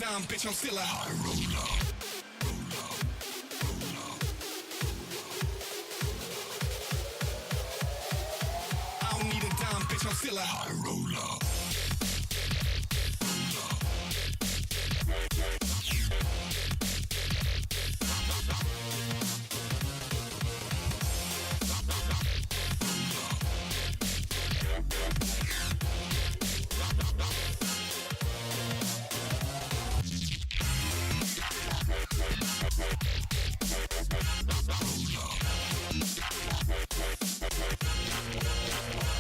dime, bitch, I'm still a high roller. I don't need a dime, bitch, I'm still a high roller. I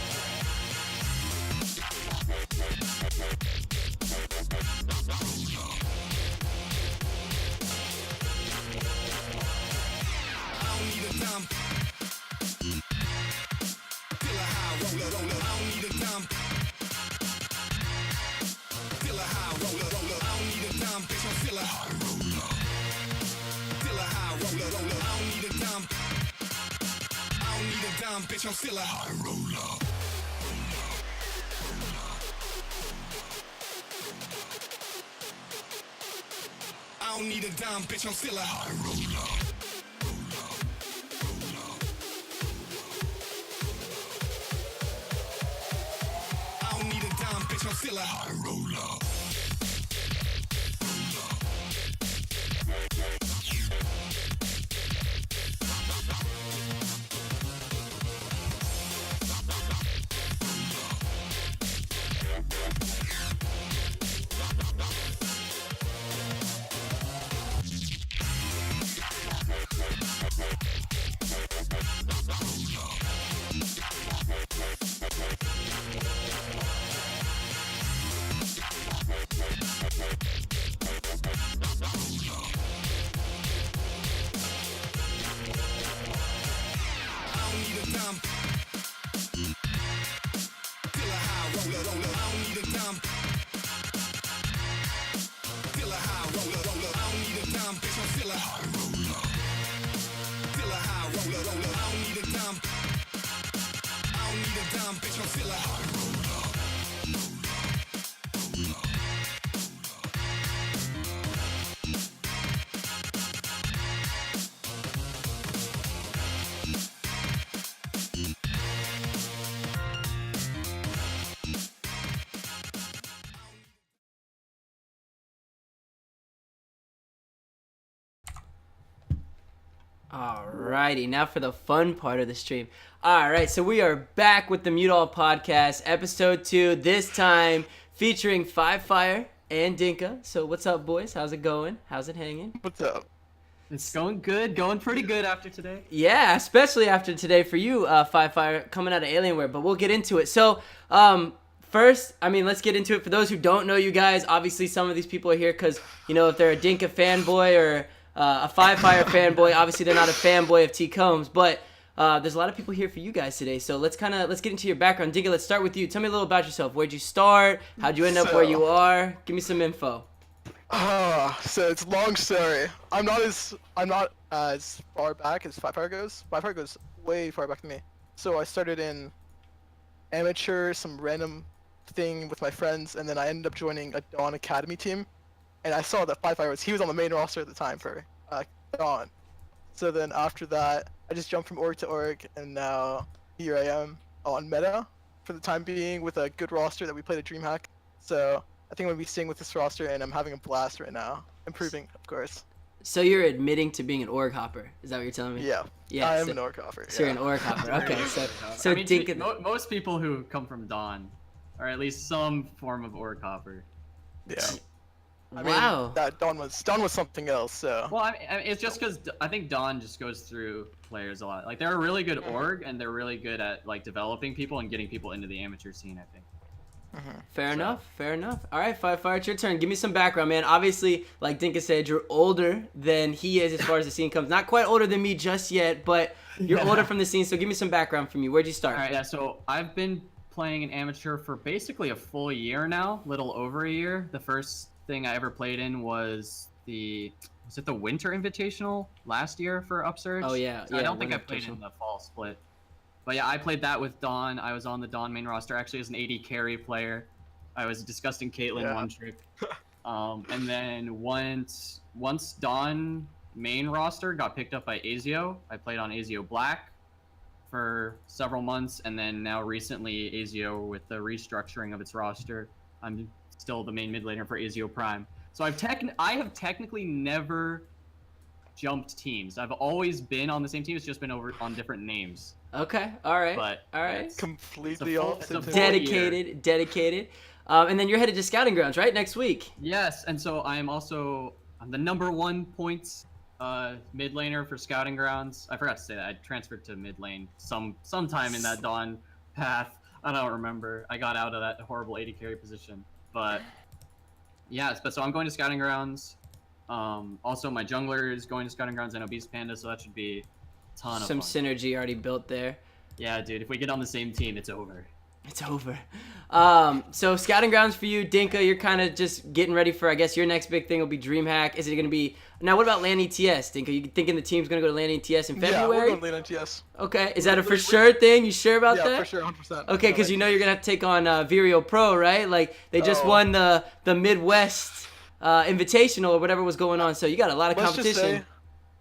don't need a dime, bitch, I'm still a high roller. Bitch, I'm still a high roller. I don't need a dime, bitch, I'm still a high roller. I don't need a dime, bitch, I'm still a high roller. Alrighty, now for the fun part of the stream. Alright, so we are back with the Mute All Podcast, episode 2, this time featuring Five Fire and Dinka. So what's up, boys? How's it going? How's it hanging? What's up? It's going good, going pretty good after today. Yeah, especially after today for you, Five Fire, coming out of Alienware, but we'll get into it. So, first, let's get into it. For those who don't know you guys, obviously some of these people are here because, if they're a Dinka fanboy or a Five Fire fanboy, obviously they're not a fanboy of T. Combs, but there's a lot of people here for you guys today. So let's get into your background. Dinka, let's start with you. Tell me a little about yourself. Where'd you start? How'd you end up where you are? Give me some info. So it's a long story. I'm not as far back as Five Fire goes. Five Fire goes way far back than me. So I started in amateur, some random thing with my friends, and then I ended up joining a Dawn Academy team. And I saw that Five Fire was on the main roster at the time for Dawn. So then after that, I just jumped from org to org, and now here I am on meta for the time being with a good roster that we played at DreamHack. So I think I'm going to be staying with this roster, and I'm having a blast right now. Improving, of course. So you're admitting to being an org hopper. Is that what you're telling me? Yeah. Yeah. I am an org hopper. So you're an org hopper. Okay. So Dinka. Most people who come from Dawn are at least some form of org hopper. Yeah. Wow. That Dawn was something else. So. Well, it's just because I think Dawn just goes through players a lot. Like they're a really good org, and they're really good at like developing people and getting people into the amateur scene, I think. Fair enough. All right, Five Fire, it's your turn. Give me some background, man. Obviously, like Dinka said, you're older than he is as far as the scene comes. Not quite older than me just yet, but you're older from the scene. So give me some background from you. Where'd you start? All right, yeah. So I've been playing an amateur for basically a full year now, little over a year. The first thing I ever played in was was it the Winter Invitational last year for Upsurge? Oh, yeah, So I yeah, don't think I Winter played Invitational. in the fall split. But yeah, I played that with Dawn. I was on the Dawn main roster actually as an AD carry player. I was disgusting Caitlyn Yeah. one trick. And then once Dawn main roster got picked up by Azio, I played on Azio Black for several months, and then now recently Azio, with the restructuring of its roster, I'm still the main mid laner for Azio Prime. So I have technically never jumped teams. I've always been on the same team. It's just been over on different names. Okay, all right, But all right. it's Completely full- opposite. it's a thing. full- Dedicated. And then you're headed to Scouting Grounds, right, next week? Yes, and so I'm the number 1 points mid laner for Scouting Grounds. I forgot to say that I transferred to mid lane sometime in that Dawn path. I don't remember. I got out of that horrible AD carry position, but yes. But so I'm going to Scouting Grounds. Also, my jungler is going to Scouting Grounds and Obese Panda, so that should be a ton of Some fun. synergy already built there. Yeah, dude. If we get on the same team, it's over. It's over. So Scouting Grounds for you, Dinka, you're kind of just getting ready for, I guess, your next big thing will be DreamHack. Is it going to be... Now, what about LAN ETS, Dinka? You thinking the team's going to go to LAN ETS in Yeah, February? we're going to TS. Okay. Is that a for sure thing? You sure about Yeah, that? for sure, 100%. Okay, because you know you're going to have to take on Vireo Pro, right? Like, they just Oh. won the Midwest Invitational or whatever was going on, so you got a lot of competition.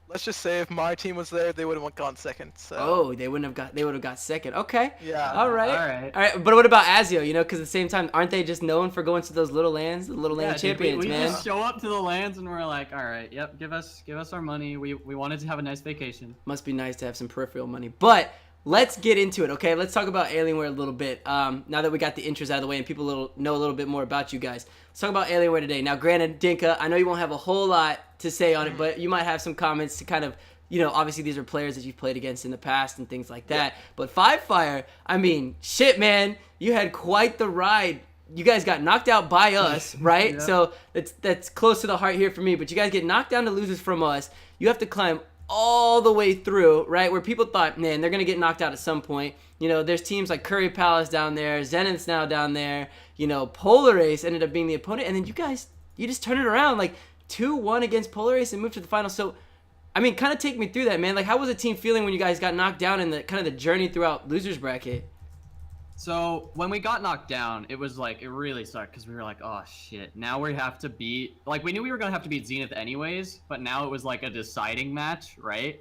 Let's just say if my team was there, they would have gone second. So. Oh, they would have got second. Okay. Yeah. All right. All right. But what about Azio? You know, because at the same time, aren't they just known for going to those little lands, the little land dude, champions, we man? just show up to the lands and we're like, all right, yep, give us our money. We wanted to have a nice vacation. Must be nice to have some peripheral money. But let's get into it, okay? Let's talk about Alienware a little bit. Now that we got the intros out of the way and people know a little bit more about you guys. Let's talk about Alienware today. Now, granted, Dinka, I know you won't have a whole lot to say on it, but you might have some comments to kind of, you know, obviously these are players that you've played against in the past and things like that. Yeah. But Five Fire, I mean, shit, man, you had quite the ride. You guys got knocked out by us, right? Yeah. So that's close to the heart here for me. But you guys get knocked down to losers from us. You have to climb all the way through, right? Where people thought, man, they're going to get knocked out at some point. You know, there's teams like Curry Palace down there, Zenith's now down there. You know, Polar Ace ended up being the opponent. And then you just turn it around, like 2-1 against Polar Ace and move to the final. So, I mean, kind of take me through that, man. Like, how was the team feeling when you guys got knocked down in the kind of the journey throughout losers bracket? So when we got knocked down, it was like, it really sucked because we were like, oh shit, now we have to beat, like we knew we were going to have to beat Zenith anyways, but now it was like a deciding match, right?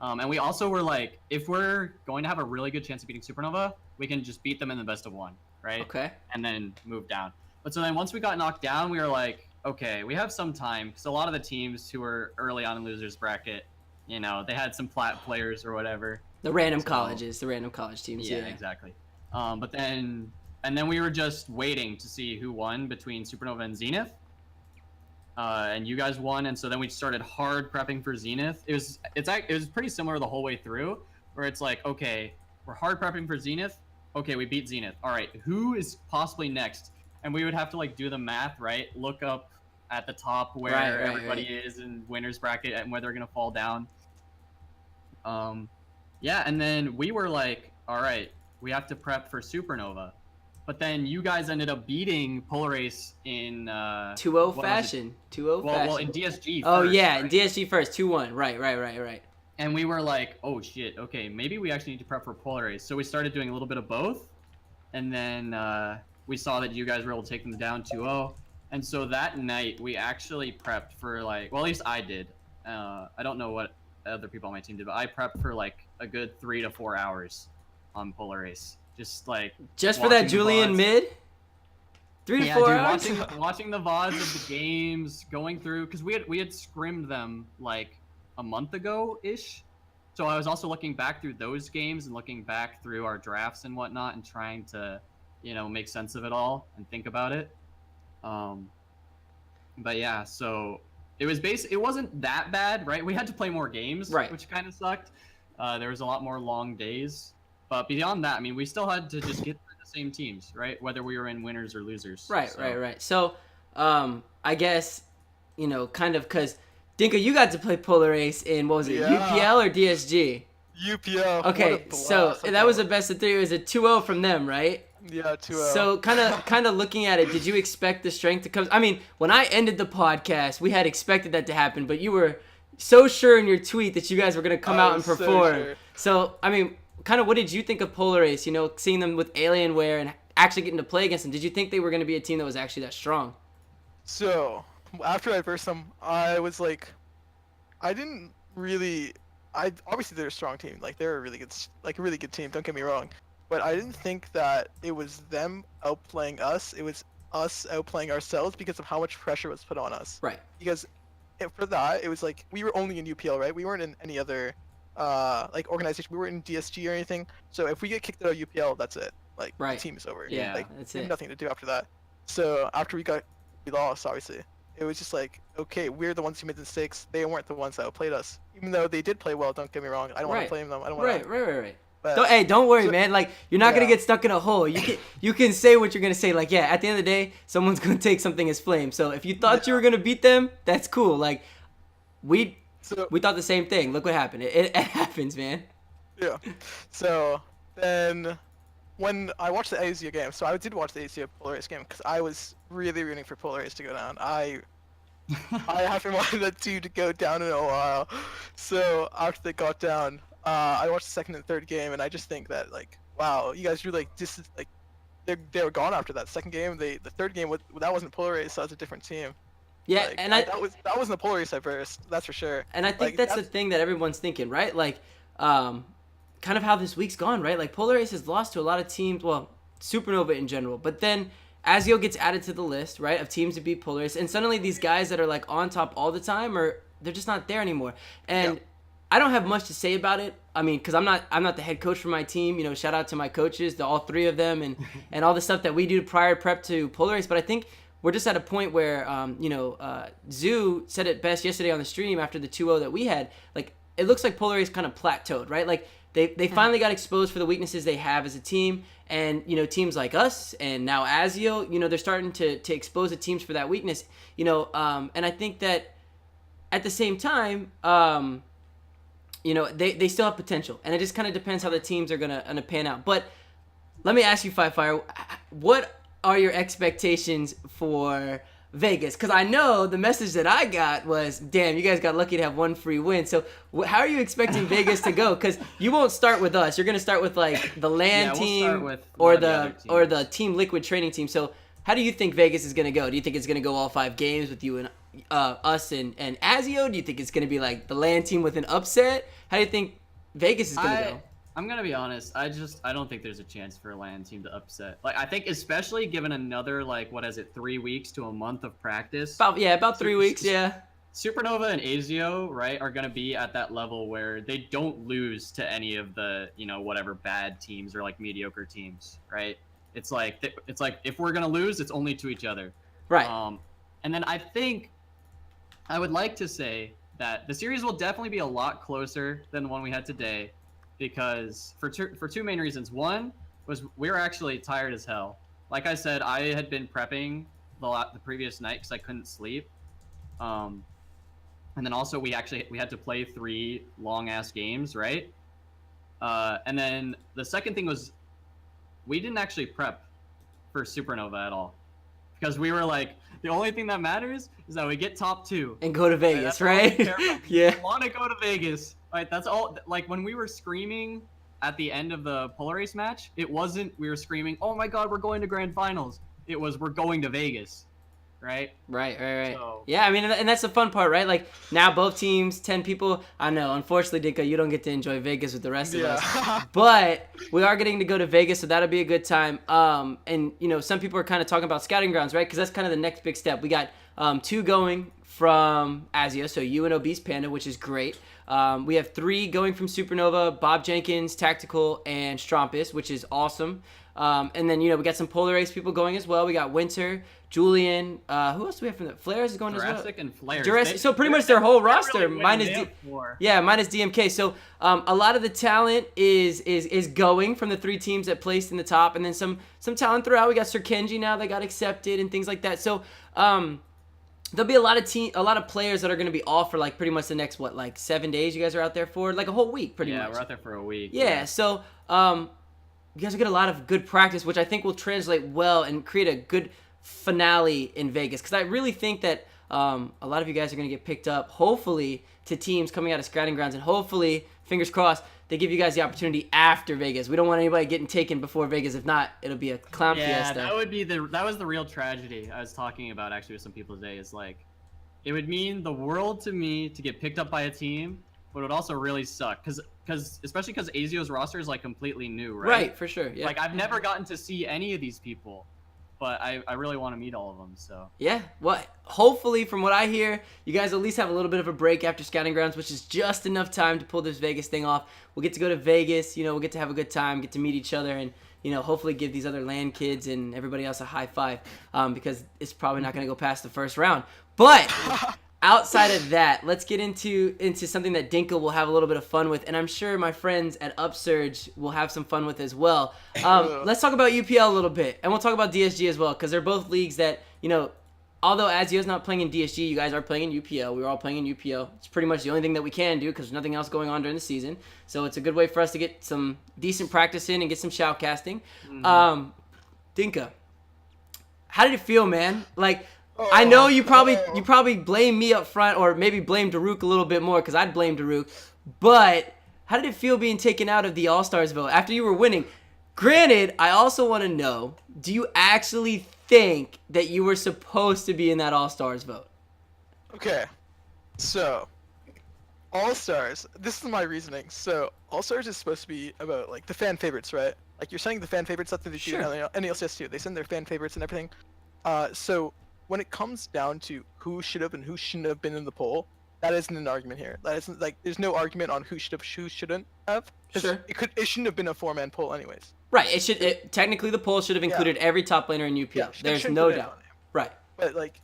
And we also were like, if we're going to have a really good chance of beating Supernova, we can just beat them in the best of one, right? Okay. And then move down. But so then once we got knocked down, we were like, okay, we have some time, because a lot of the teams who were early on in losers bracket, you know, they had some plat players or whatever. The random colleges, the random college teams. Yeah, exactly. But then we were just waiting to see who won between Supernova and Zenith. And you guys won, and so then we started hard prepping for Zenith. It was pretty similar the whole way through, where it's like, okay, we're hard prepping for Zenith. Okay, we beat Zenith. All right, who is possibly next? And we would have to like do the math, right? Look up at the top where everybody is in winners bracket and where they're gonna fall down. Yeah, and then we were like, all right, we have to prep for Supernova. But then you guys ended up beating Polar Ace in 2-0 fashion. 2-0 fashion. Well, in DSG Oh, first, yeah, right? in DSG first. 2-1. Right. And we were like, oh shit, okay, maybe we actually need to prep for Polar Ace. So we started doing a little bit of both. And then we saw that you guys were able to take them down 2-0. And so that night, we actually prepped for like, well, at least I did. I don't know what other people on my team did, but I prepped for like a good 3 to 4 hours on Polar Ace. Just for that Julian VODs. mid? 3 to 4 hours? Watching the VODs of the games, going through, because we had scrimmed them like a month ago-ish. So I was also looking back through those games and looking back through our drafts and whatnot and trying to, you know, make sense of it all and think about it. But yeah, so it wasn't that bad, right? We had to play more games, right, which kind of sucked. There was a lot more long days. But beyond that, I mean, we still had to just get through the same teams, right? Whether we were in winners or losers. Right. So, I guess, you know, kind of, because, Dinka, you got to play Polar Ace in, what was it, UPL or DSG? UPL. Okay, so that was a best of 3. It was a 2-0 from them, right? Yeah, 2-0. So kind of looking at it, did you expect the strength to come? I mean, when I ended the podcast, we had expected that to happen, but you were so sure in your tweet that you guys were gonna come I out and was so perform. sure. So I mean, kind of what did you think of Polar Ace? You know, seeing them with Alienware and actually getting to play against them. Did you think they were gonna be a team that was actually that strong? So after I versed them, I was like, I didn't really. I obviously they're a strong team. Like they're a really good, like a really good team. Don't get me wrong, but I didn't think that it was them outplaying us. It was us outplaying ourselves because of how much pressure was put on us. Right. Because for that, it was like we were only in UPL, right? We weren't in any other like organization. We weren't in DSG or anything. So if we get kicked out of UPL, that's it. Like Right. the team is over. Yeah, like, that's we have it. nothing to do after that. So after we lost, obviously. It was just like, okay, we're the ones who made the mistakes. They weren't the ones that outplayed us. Even though they did play well, don't get me wrong. I don't want Right. to blame them. I don't want Right, to. right. But, Hey, don't worry, so- man. Like you're not gonna yeah. get stuck in a hole. You can say what you're gonna say. Like yeah, at the end of the day, someone's gonna take something as flame. So if you thought you were gonna beat them, that's cool. Like we So thought the same thing. Look what happened. It happens, man. yeah. So then, when I watched the ASU game, so I did watch the ASU Polaris game because I was really rooting for Polaris to go down. I haven't wanted that team to go down in a while. So after they got down, I watched the second and third game, and I just think that like, wow, you guys really like they were gone after that second game. The third game that wasn't Polaris, so that was a different team. Yeah, Like, and that wasn't the Polaris I versed, that's for sure. And I think Like, that's the thing that everyone's thinking, right? Like, kind of how this week's gone, right? Like, Polar Ace has lost to a lot of teams, well, Supernova in general. But then Azio gets added to the list, right, of teams to beat Polar Ace. And suddenly these guys that are, like, on top all the time, they're just not there anymore. And Yeah. I don't have much to say about it. I mean, because I'm not the head coach for my team. You know, shout out to my coaches, all three of them, and all the stuff that we do prior prep to Polar Ace. But I think we're just at a point where, Zoo said it best yesterday on the stream after the 2-0 that we had. Like, it looks like Polar Ace kind of plateaued, right? Like, they finally got exposed for the weaknesses they have as a team. And, you know, teams like us and now Azio, you know, they're starting to expose the teams for that weakness. You know, and I think that at the same time, you know, they still have potential. And it just kind of depends how the teams are gonna pan out. But let me ask you, Five Fire, what are your expectations for Vegas? Because I know the message that I got was, damn, you guys got lucky to have one free win. So how are you expecting Vegas to go? Because you won't start with us. You're going to start with, like, the LAN we'll team start with one of the other or teams. the Team Liquid training team. So how do you think Vegas is going to go? Do you think it's going to go all 5 games with you and us and Azio? Do you think it's going to be, like, the LAN team with an upset? How do you think Vegas is going to go? I'm gonna be honest. I don't think there's a chance for a LAN team to upset. Like I think especially given another 3 weeks to a month of practice. About 3 weeks, yeah. Supernova and Azio, right, are gonna be at that level where they don't lose to any of the whatever bad teams or like mediocre teams, right? It's like if we're gonna lose, it's only to each other. Right. And then I think I would like to say that the series will definitely be a lot closer than the one we had today. Because for two main reasons. One was we were actually tired as hell. Like I said, I had been prepping the previous night because I couldn't sleep. And then also we had to play 3 long ass games, right? And then the second thing was we didn't actually prep for Supernova at all. Because we were like, the only thing that matters is that we get top 2. And go to Vegas, That's all we right? care about. Yeah. We want to go to Vegas. Right, that's all. Like when we were screaming at the end of the Polar Ace match, it wasn't we were screaming, "Oh my God, we're going to Grand Finals." It was we're going to Vegas, right? Right. So- Yeah, I mean, and that's the fun part, right? Like now, both teams, 10 people. I know, unfortunately, Dinka, you don't get to enjoy Vegas with the rest of us, Yeah. but we are getting to go to Vegas, so that'll be a good time. And some people are kind of talking about scouting grounds, right? Because that's kind of the next big step. We got 2 going from Azio, so you and Obese Panda, which is great. We have 3 going from Supernova, Bob Jenkins, Tactical, and Strumpus, which is awesome. And then, we got some Polar Ace people going as well. We got Winter, Julian. Who else do we have from the Flares is going as Jurassic well? and Flares. Jurassic. So pretty much their whole they're roster, really winning minus the F4. minus DMK. So a lot of the talent is going from the 3 teams that placed in the top, and then some talent throughout. We got Sir Kenji now that got accepted and things like that. So there'll be a lot of players that are going to be off for like pretty much the next 7 days. You guys are out there for like a whole week, pretty much. Yeah, we're out there for a week. Yeah. So you guys will get a lot of good practice, which I think will translate well and create a good finale in Vegas. Because I really think that a lot of you guys are going to get picked up, hopefully, to teams coming out of scouting grounds, and hopefully, fingers crossed, they give you guys the opportunity after Vegas. We don't want anybody getting taken before Vegas. If not, it'll be a clown fiesta. Yeah, that was the real tragedy I was talking about actually with some people today. Is like, it would mean the world to me to get picked up by a team, but it would also really suck especially because Azio's roster is like completely new, right? Right, for sure. Yeah. Like I've never gotten to see any of these people, but I really want to meet all of them. So yeah, well, hopefully, from what I hear, you guys at least have a little bit of a break after scouting grounds, which is just enough time to pull this Vegas thing off. We'll get to go to Vegas, we'll get to have a good time, get to meet each other, and hopefully give these other LAN kids and everybody else a high five, because it's probably not going to go past the first round. But outside of that, let's get into something that Dinka will have a little bit of fun with, and I'm sure my friends at Upsurge will have some fun with as well. Let's talk about UPL a little bit, and we'll talk about DSG as well, because they're both leagues that, although Azio's not playing in DSG, you guys are playing in UPL. We're all playing in UPL. It's pretty much the only thing that we can do because there's nothing else going on during the season. So it's a good way for us to get some decent practice in and get some shoutcasting. Dinka, how did it feel, man? Like, I know you probably blame me up front, or maybe blame Daruk a little bit more, because I'd blame Daruk. But how did it feel being taken out of the All-Stars vote after you were winning? Granted, I also want to know, do you actually think that you were supposed to be in that All-Stars vote? Okay, so All-Stars, this is my reasoning. So All-Stars is supposed to be about like the fan favorites, right? Like you're saying the fan favorites, that's what they do in LCS too. They send their fan favorites and everything. So when it comes down to who should have and who shouldn't have been in the poll, that isn't an argument here. That isn't like, there's no argument on who should have, who shouldn't have. Sure. It shouldn't have been a 4-man poll anyways. Right. Technically the poll should have included every top laner in UPL. Yeah, There's no doubt. Right. But like,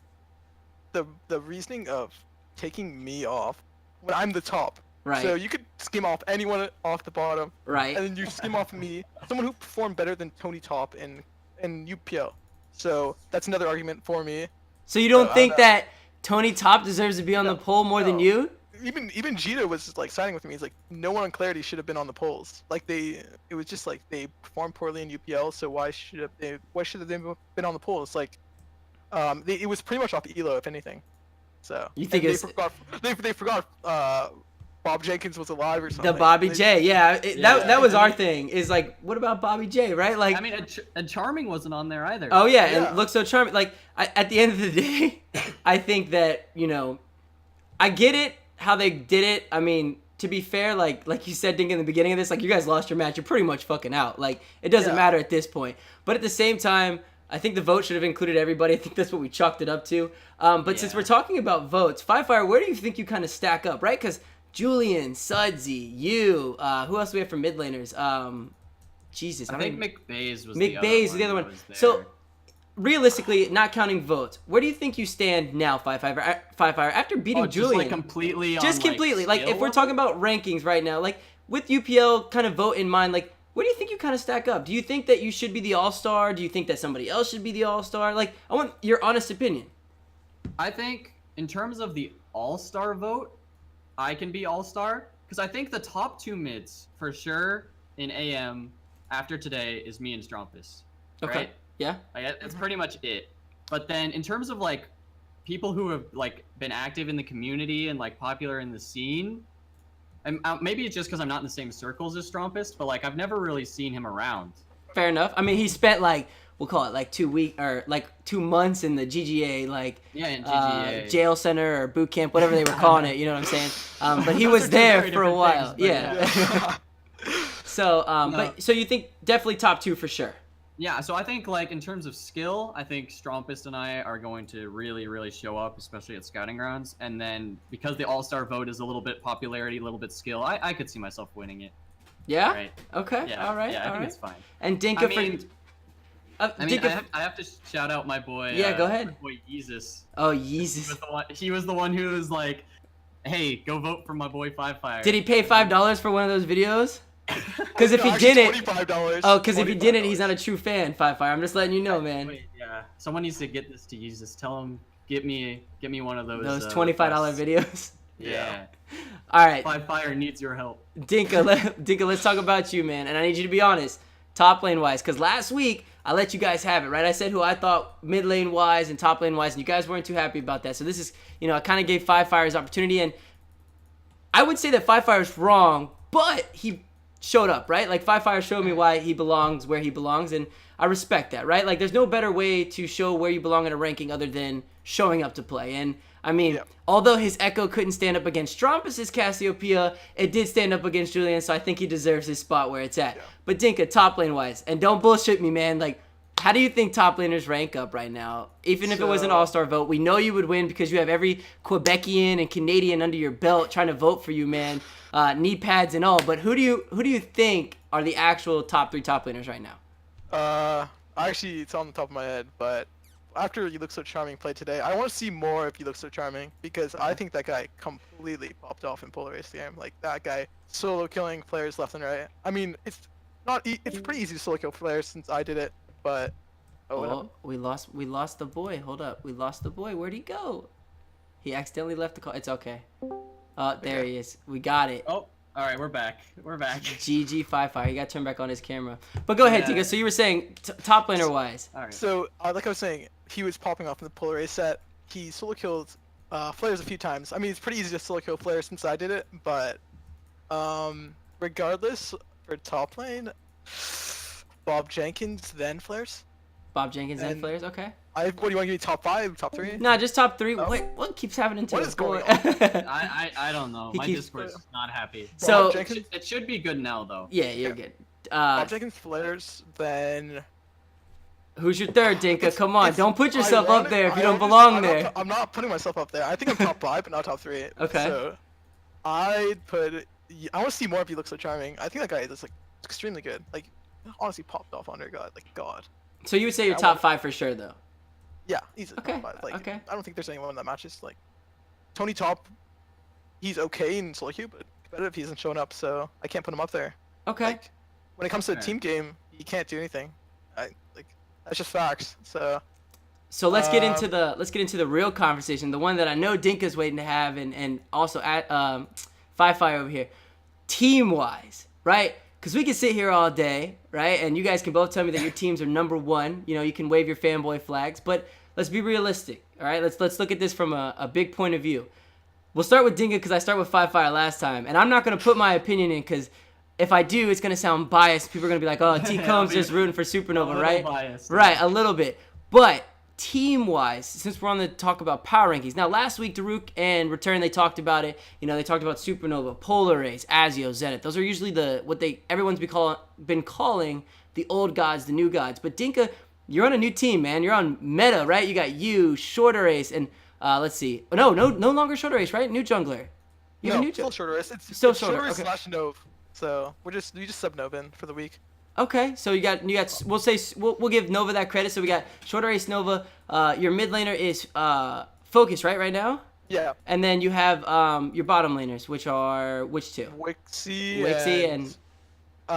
the reasoning of taking me off when I'm the top. Right. So you could skim off anyone off the bottom. Right. And then you skim off me, someone who performed better than Tony Top in UPL. So that's another argument for me. So you don't think that Tony Top deserves to be on the poll more than you? Even Jita was like siding with me. He's like, no one on Clarity should have been on the polls. Like it was just like they performed poorly in UPL, so why should they been on the polls? Like, it was pretty much off Elo, if anything. So you think they forgot Bob Jenkins was alive or something. The Bobby J, yeah. That was our thing. Is like, what about Bobby J, right? Like, I mean, and Charming wasn't on there either. Oh yeah, and looks so charming. Like, at the end of the day, I think that I get it how they did it. I mean, to be fair, like you said, Dink, in the beginning of this, like you guys lost your match. You're pretty much fucking out. Like, it doesn't matter at this point. But at the same time, I think the vote should have included everybody. I think that's what we chalked it up to. But since we're talking about votes, Fire, where do you think you kind of stack up, right? Because Julian, Sudsy, you, who else do we have for mid laners? Jesus, I think McBaze was the other one. So, realistically, not counting votes, where do you think you stand now, Fire, after beating Julian? Just completely. Like, if we're talking about rankings right now, like with UPL kind of vote in mind, like, where do you think you kind of stack up? Do you think that you should be the All-Star? Do you think that somebody else should be the All-Star? Like, I want your honest opinion. I think in terms of the All-Star vote, I can be All-Star, because I think the top two mids for sure in AM after today is me and Strumpus. Okay. Right? Yeah. That's pretty much it. But then in terms of like people who have like been active in the community and like popular in the scene, and maybe it's just because I'm not in the same circles as Strumpus, but like I've never really seen him around. Fair enough. I mean, he spent like, we'll call it like 2 months in the GGA, like in GGA. Jail center or boot camp, whatever they were calling it. You know what I'm saying? But he was there for a while. Things, So, so you think definitely top two for sure? Yeah. So I think like in terms of skill, I think Strumpus and I are going to really, really show up, especially at scouting grounds. And then because the All-Star vote is a little bit popularity, a little bit skill, I could see myself winning it. Yeah. Right. Okay. Yeah. All right. Yeah, I think it's fine. And Dinka, I have to shout out my boy. Yeah, go ahead. My boy Yeezus. Oh, Yeezus. He was the one who was like, "Hey, go vote for my boy Fire." Did he pay $5 for one of those videos? Because if he didn't, if he didn't, he's not a true fan. Fire. I'm just letting you know, man. Wait, yeah, someone needs to get this to Yeezus. Tell him, get me one of those. Those $25 videos. Yeah. All right. Fire needs your help. Dinka, let's talk about you, man. And I need you to be honest. top lane wise, because last week I let you guys have it, right? I said who I thought mid lane wise and top lane wise, and you guys weren't too happy about that. So this is, I kind of gave Five Fire's opportunity, and I would say that Five Fire's wrong, but he showed up, right? Like Five Fire showed me why he belongs where he belongs, and I respect that, right? Like there's no better way to show where you belong in a ranking other than showing up to play. And I mean, although his Echo couldn't stand up against Strumpus' Cassiopeia, it did stand up against Julian, so I think he deserves his spot where it's at. But Dinka, top lane wise, and don't bullshit me, man, like how do you think top laners rank up right now? Even if it was an all-star vote, we know you would win because you have every Quebecian and Canadian under your belt trying to vote for you, man. Knee pads and all. But who do you think are the actual top 3 top laners right now? Actually, it's on the top of my head, but after You Look So Charming played today, I want to see more of You Look So Charming because I think that guy completely popped off in Polar Race game. Like that guy solo killing players left and right. I mean, it's pretty easy to solo kill players since I did it, but we lost the boy. Hold up, we lost the boy. Where'd he go? He accidentally left the call. It's okay. There he is. We got it. Oh, all right, we're back. We're back. GG Five Fire. He got to turn back on his camera. But go ahead, Tika. So you were saying top laner wise. All right. So like I was saying, he was popping off in the Polar Race set. He solo killed flares a few times. I mean, it's pretty easy to solo kill flares since I did it, but regardless, for top lane, Bob Jenkins then flares. Bob Jenkins and flares. Okay. What do you want to give me? Top 5, top 3? Nah, just top 3. Oh. What keeps happening to What us, is going boy? on? I don't know. My keeps- Discord's not happy. So Bob Jenkins, It should be good now though. yeah, you're good. Bob Jenkins flares, then Who's your third, Dinka? Come on, it's don't put yourself up ironic- there if you I don't understand- belong there. I'm not putting myself up there. I think I'm top 5, but not top 3. Okay. So I want to see more of You Look So Charming. I think that guy is like extremely good. Like honestly popped off under God. Like God. So you would say you're I top want- 5 for sure, though. Yeah, he's Okay, top 5. Like okay. I don't think there's anyone that matches. Like Tony Top, he's okay in solo queue, but competitive he isn't showing up, so I can't put him up there. Okay. Like when it comes to a Okay. team game, he can't do anything. That's just facts. So So let's get into the real conversation, the one that I know Dinka's waiting to have, and also at Five Fire over here, team wise, right? Because we can sit here all day, right? And you guys can both tell me that your teams are number 1. You can wave your fanboy flags, but let's be realistic, all right? Let's look at this from a big point of view. We'll start with Dinka because I started with Five Fire last time, and I'm not gonna put my opinion in because if I do, it's gonna sound biased. People are gonna be like, "Oh, T Combs just rooting for Supernova," right? Biased. Right, a little bit. But team-wise, since we're on the talk about power rankings, now last week Daruk and Return they talked about it. They talked about Supernova, Polar Race, Azio, Zenith. Those are usually everyone's been calling the old gods, the new gods. But Dinka, you're on a new team, man. You're on meta, right? You got you, Shorter Race, and let's see. No longer Shorter Race, right? New jungler. You have a new still shorter race. It's Still it's shorter, race okay. slash Nove. So we just sub Nove in for the week. Okay, so you got. We'll give Nova that credit. So we got Shorter Race Nova. Your mid laner is Focus, right now. Yeah. And then you have your bottom laners, which are which two? Wixie and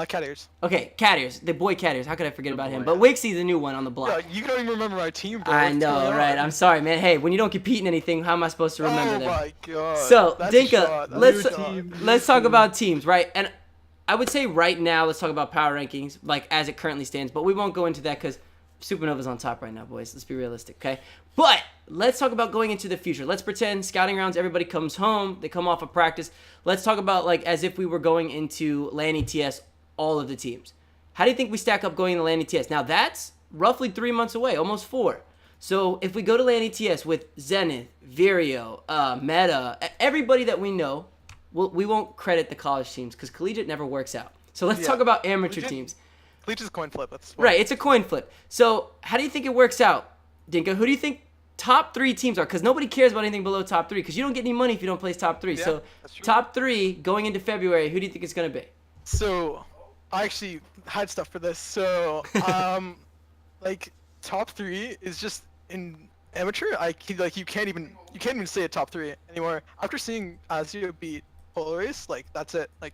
Cat Ears. okay, Cat Ears, the boy Cat Ears. How could I forget about him? But Wixie's the new one on the Yeah, block. you don't even remember my team, bro. I What's know, going right? on? I'm sorry, man. Hey, when you don't compete in anything, how am I supposed to remember Oh them? my god. So That's a Dinka, shot. That's a shot. let's talk about teams, right? And I would say right now, let's talk about power rankings, like as it currently stands. But we won't go into that because Supernova's on top right now, boys. Let's be realistic, okay? But let's talk about going into the future. Let's pretend scouting rounds, everybody comes home, they come off of practice. Let's talk about like as if we were going into LAN ETS, all of the teams. How do you think we stack up going into LAN ETS? Now that's roughly 3 months away, almost 4. So if we go to LAN ETS with Zenith, Vireo, Meta, everybody that we know, we won't credit the college teams because collegiate never works out. So let's talk about amateur teams. Collegiate's a coin flip. That's Right, it's a coin flip. So how do you think it works out, Dinka? Who do you think top 3 teams are? Because nobody cares about anything below top 3 because you don't get any money if you don't place top 3. Yeah, So that's true. top 3 going into February, who do you think it's going to be? So, I actually had stuff for this. So, like top 3 is just in amateur. You can't even say a top 3 anymore. After seeing Azio beat Polar Race, like that's it. Like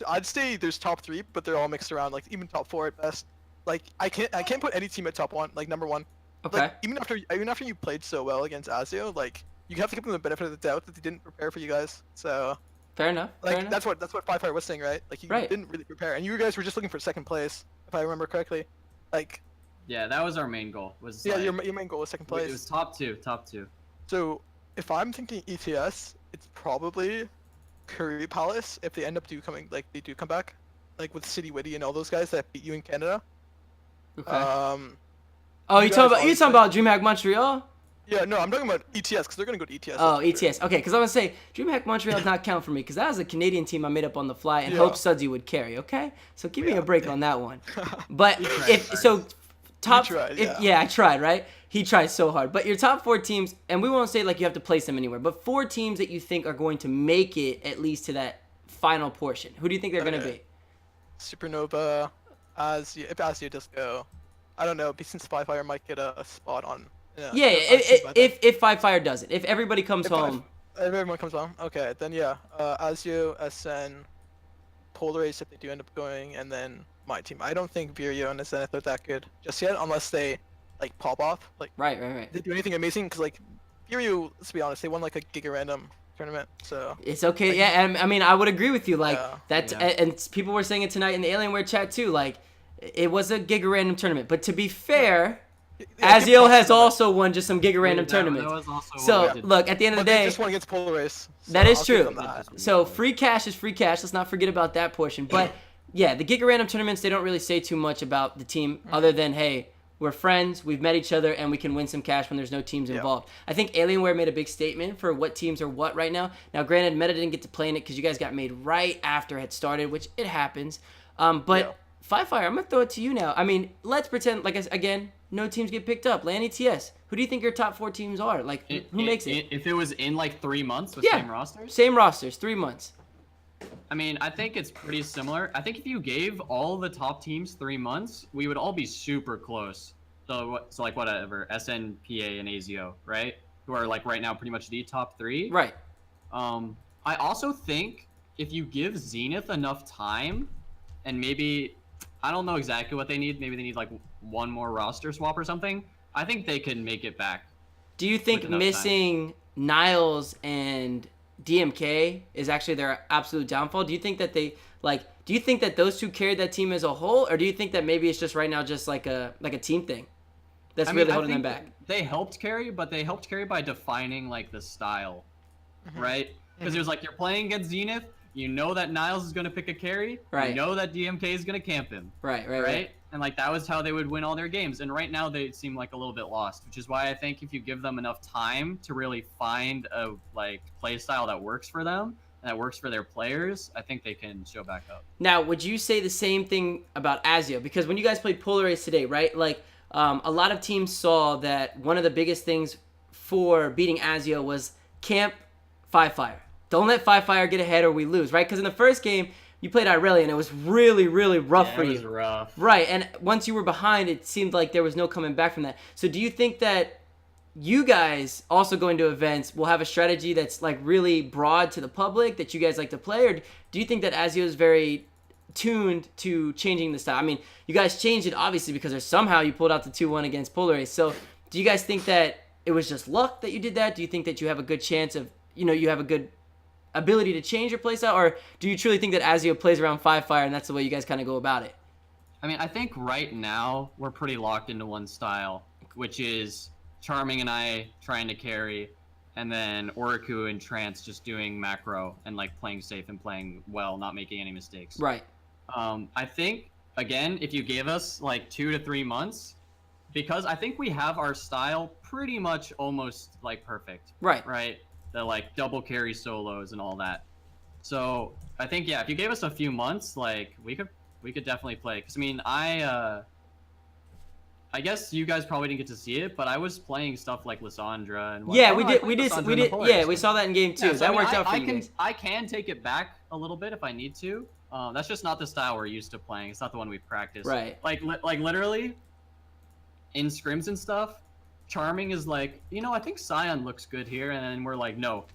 I'd say there's top 3, but they're all mixed around. Like even top 4 at best. Like I can't put any team at top 1, like number 1. Okay. Like even after you played so well against Azio, like you have to give them the benefit of the doubt that they didn't prepare for you guys. So Fair enough. Like Fair enough. that's what Five Fire was saying, right? Like you Right. didn't really prepare, and you guys were just looking for second place, if I remember correctly. Like Yeah, that was our main goal. Was yeah, like, your main goal was second it place. was top two. So if I'm thinking ETS, it's probably Curry Palace if they end up they do come back, like with City Witty and all those guys that beat you in Canada. Okay. You you guys talking obviously- about DreamHack Montreal? Yeah, no, I'm talking about ETS because they're gonna go to ETS. Oh, that's for sure. ETS. Okay, because I was gonna say DreamHack Montreal does not count for me because that was a Canadian team I made up on the fly and Yeah. hoped Sudsy would carry. Okay, so give me Yeah. a break on that one. But tried if hard. so, top. You tried, yeah, I tried. Right, he tried so hard. But your top 4 teams, and we won't say like you have to place them anywhere, but 4 teams that you think are going to make it at least to that final portion. Who do you think they're gonna Okay. be? Supernova, if Azia does go, I don't know. Since Five Fire might get a spot on. Yeah, if Five Fire does it, if everybody comes home. If everyone comes home, okay, then yeah, Azio, SN, Polaris if they do end up going, and then my team. I don't think Vireo and Zenith are that good just yet, unless they like pop off. Like Right. they do anything amazing, because like Vireo, let's be honest, they won like a Giga Random tournament, so It's okay. Yeah, and I mean, I would agree with you. Like Yeah. that's Yeah. and people were saying it tonight in the Alienware chat too. Like it was a Giga Random tournament, but to be fair, yeah, give Azio props has to them. also won just some Giga Random That tournaments. was also So what we did. look, at the end of But the they day, just won against Polaris. So that is I'll give true. them that. So free cash is free cash. Let's not forget about that portion. But yeah, the Giga Random tournaments, they don't really say too much about the team other than, hey, we're friends, we've met each other, and we can win some cash when there's no teams involved. I think Alienware made a big statement for what teams are what right now. Now, granted, Meta didn't get to play in it because you guys got made right after it had started, which it happens. But Yeah. Five Fire, I'm going to throw it to you now. I mean, let's pretend, like, again, no teams get picked up. Land ETS. Who do you think your top 4 teams are? Like, who makes it? If it was in like 3 months with Yeah. same rosters? Same rosters, 3 months. I mean, I think it's pretty similar. I think if you gave all the top teams 3 months, we would all be super close. So like whatever, SN, PA, and AZO, right? Who are like right now pretty much the top 3. Right. I also think if you give Zenith enough time, and maybe I don't know exactly what they need. Maybe they need like one more roster swap or something. I think they can make it back. Do you think With enough missing Niles and DMK is actually their absolute downfall? Do you think that do you think that those two carried that team as a whole, or do you think that maybe it's just right now just like a team thing that's really I holding them think back? They helped carry, but they helped carry by defining like the style, right? Because it was like you're playing against Zenith, you know that Niles is gonna pick a carry, Right. You know that DMK is gonna camp him, Right. And like that was how they would win all their games. And right now they seem like a little bit lost, which is why I think if you give them enough time to really find a like play style that works for them and that works for their players, I think they can show back up. Now, would you say the same thing about Azio? Because when you guys played Polaris today, right? Like, a lot of teams saw that one of the biggest things for beating Azio was camp Five Fire. Don't let Five Fire get ahead or we lose, right? Because in the first game, you played Irelia and it was really, really rough for you. It was rough. Right, and once you were behind, it seemed like there was no coming back from that. So do you think that you guys also going to events will have a strategy that's like really broad to the public that you guys like to play, or do you think that Azio is very tuned to changing the style? I mean, you guys changed it obviously because somehow you pulled out the 2-1 against Polaris. So do you guys think that it was just luck that you did that? Do you think that you have a good chance of, you have a good ability to change your playstyle, or do you truly think that Azio plays around Five Fire and that's the way you guys kind of go about it? I mean, I think right now we're pretty locked into one style, which is Charming and I trying to carry, and then Oriku and Trance just doing macro and like playing safe and playing well, not making any mistakes. Right. I think again, if you gave us like 2 to 3 months, because I think we have our style pretty much almost like perfect. Right. The like double carry solos and all that. So I think if you gave us a few months, like we could definitely play. Because I mean, I guess you guys probably didn't get to see it, but I was playing stuff like Lissandra and Yeah, whatnot. we I did. played We did. Lissandra We in the did. Polaris. Yeah, we saw that in game 2. Yeah, so, that I mean, worked out for you can, guys. I can take it back a little bit if I need to. That's just not the style we're used to playing. It's not the one we've practiced. Right. Like literally, in scrims and stuff, Charming is like, I think Scion looks good here, and then we're like, nope,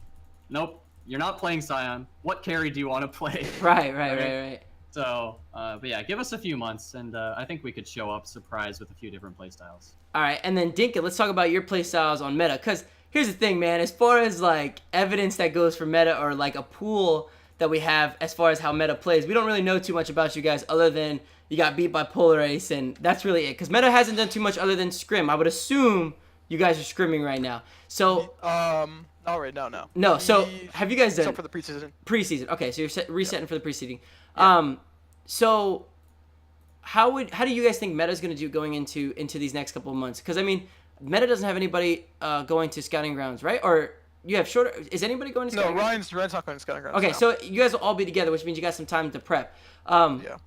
you're not playing Scion. What carry do you want to play? Right. So, but yeah, give us a few months, and I think we could show up surprised with a few different playstyles. All right, and then Dinka, let's talk about your playstyles on meta. Because here's the thing, man. As far as like evidence that goes for meta or like a pool that we have as far as how meta plays. We don't really know too much about you guys other than you got beat by Polar Ace, and that's really it. Because meta hasn't done too much other than scrim. I would assume you guys are scrimming right now. So not right now, no. no. So have you guys done Except for the preseason. preseason? Okay, so you're resetting for the preseason. So how do you guys think meta's going to do going into these next couple of months? Because I mean, meta doesn't have anybody going to scouting grounds, right? Or you have shorter. Is anybody going to scouting grounds? Ryan's not going to scouting grounds. Okay, no. so you guys will all be together, which means you got some time to prep. Yeah.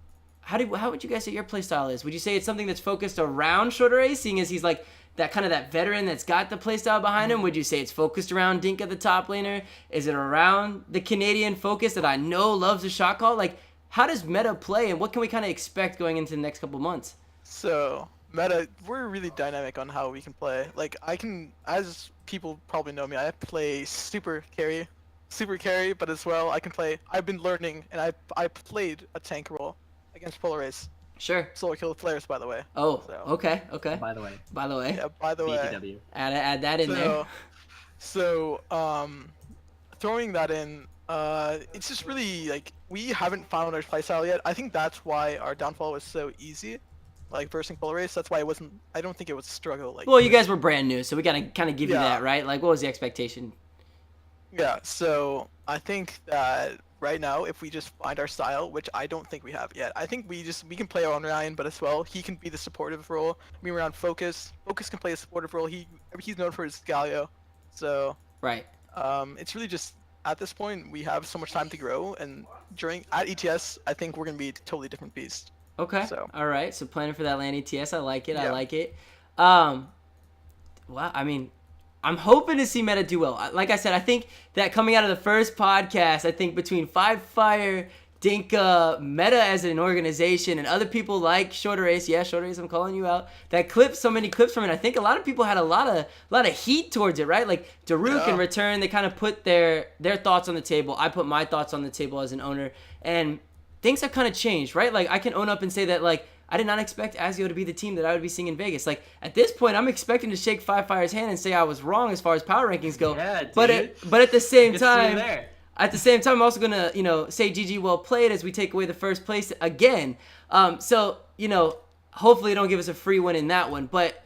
How would you guys say your play style is? Would you say it's something that's focused around Shorter Ace, seeing as he's like that veteran that's got the play style behind him? Would you say it's focused around Dinka, the top laner? Is it around the Canadian focus that I know loves a shot call? Like, how does meta play, and what can we kind of expect going into the next couple months? So meta, we're really dynamic on how we can play. Like I can, as people probably know me, I play super carry, but as well I can play. I've been learning, and I played a tank role against Polar Ace. Sure. Solo kill players, by the way. Oh, So, okay. By the way, Yeah, by the way. BTW. Add that in there. So, throwing that in, it's just really like we haven't found our playstyle yet. I think that's why our downfall was so easy, like versing Polar Race. That's why it wasn't. I don't think it was a struggle. Like. Well, you guys were brand new, so we gotta kind of give you Yeah. that, right? Like, what was the expectation? Yeah. So I think that right now, if we just find our style, which I don't think we have yet, I think we can play our own Ryan, but as well he can be the supportive role. Me around Focus. Focus can play a supportive role. He's known for his Galio, so. Right. It's really just at this point we have so much time to grow, and at ETS I think we're gonna be a totally different beast. Okay. So. All right. So planning for that land ETS, I like it. I Yeah. like it. Well, I mean, I'm hoping to see meta do well. Like I said, I think that coming out of the first podcast, I think between Five Fire, Dinka, Meta as an organization, and other people like Shorter Ace, yeah, Shorter Ace, I'm calling you out, that clip, so many clips from it, I think a lot of people had a lot of heat towards it, right? Like, Daruk in return, they kind of put their thoughts on the table. I put my thoughts on the table as an owner, and things have kind of changed, right? Like, I can own up and say that, like, I did not expect Azio to be the team that I would be seeing in Vegas. Like, at this point, I'm expecting to shake Five Fire's hand and say I was wrong as far as power rankings go. Yeah, dude. But at the same Good to see you time, there. I'm also gonna, say GG well played as we take away the first place again. So, hopefully, don't give us a free win in that one. But,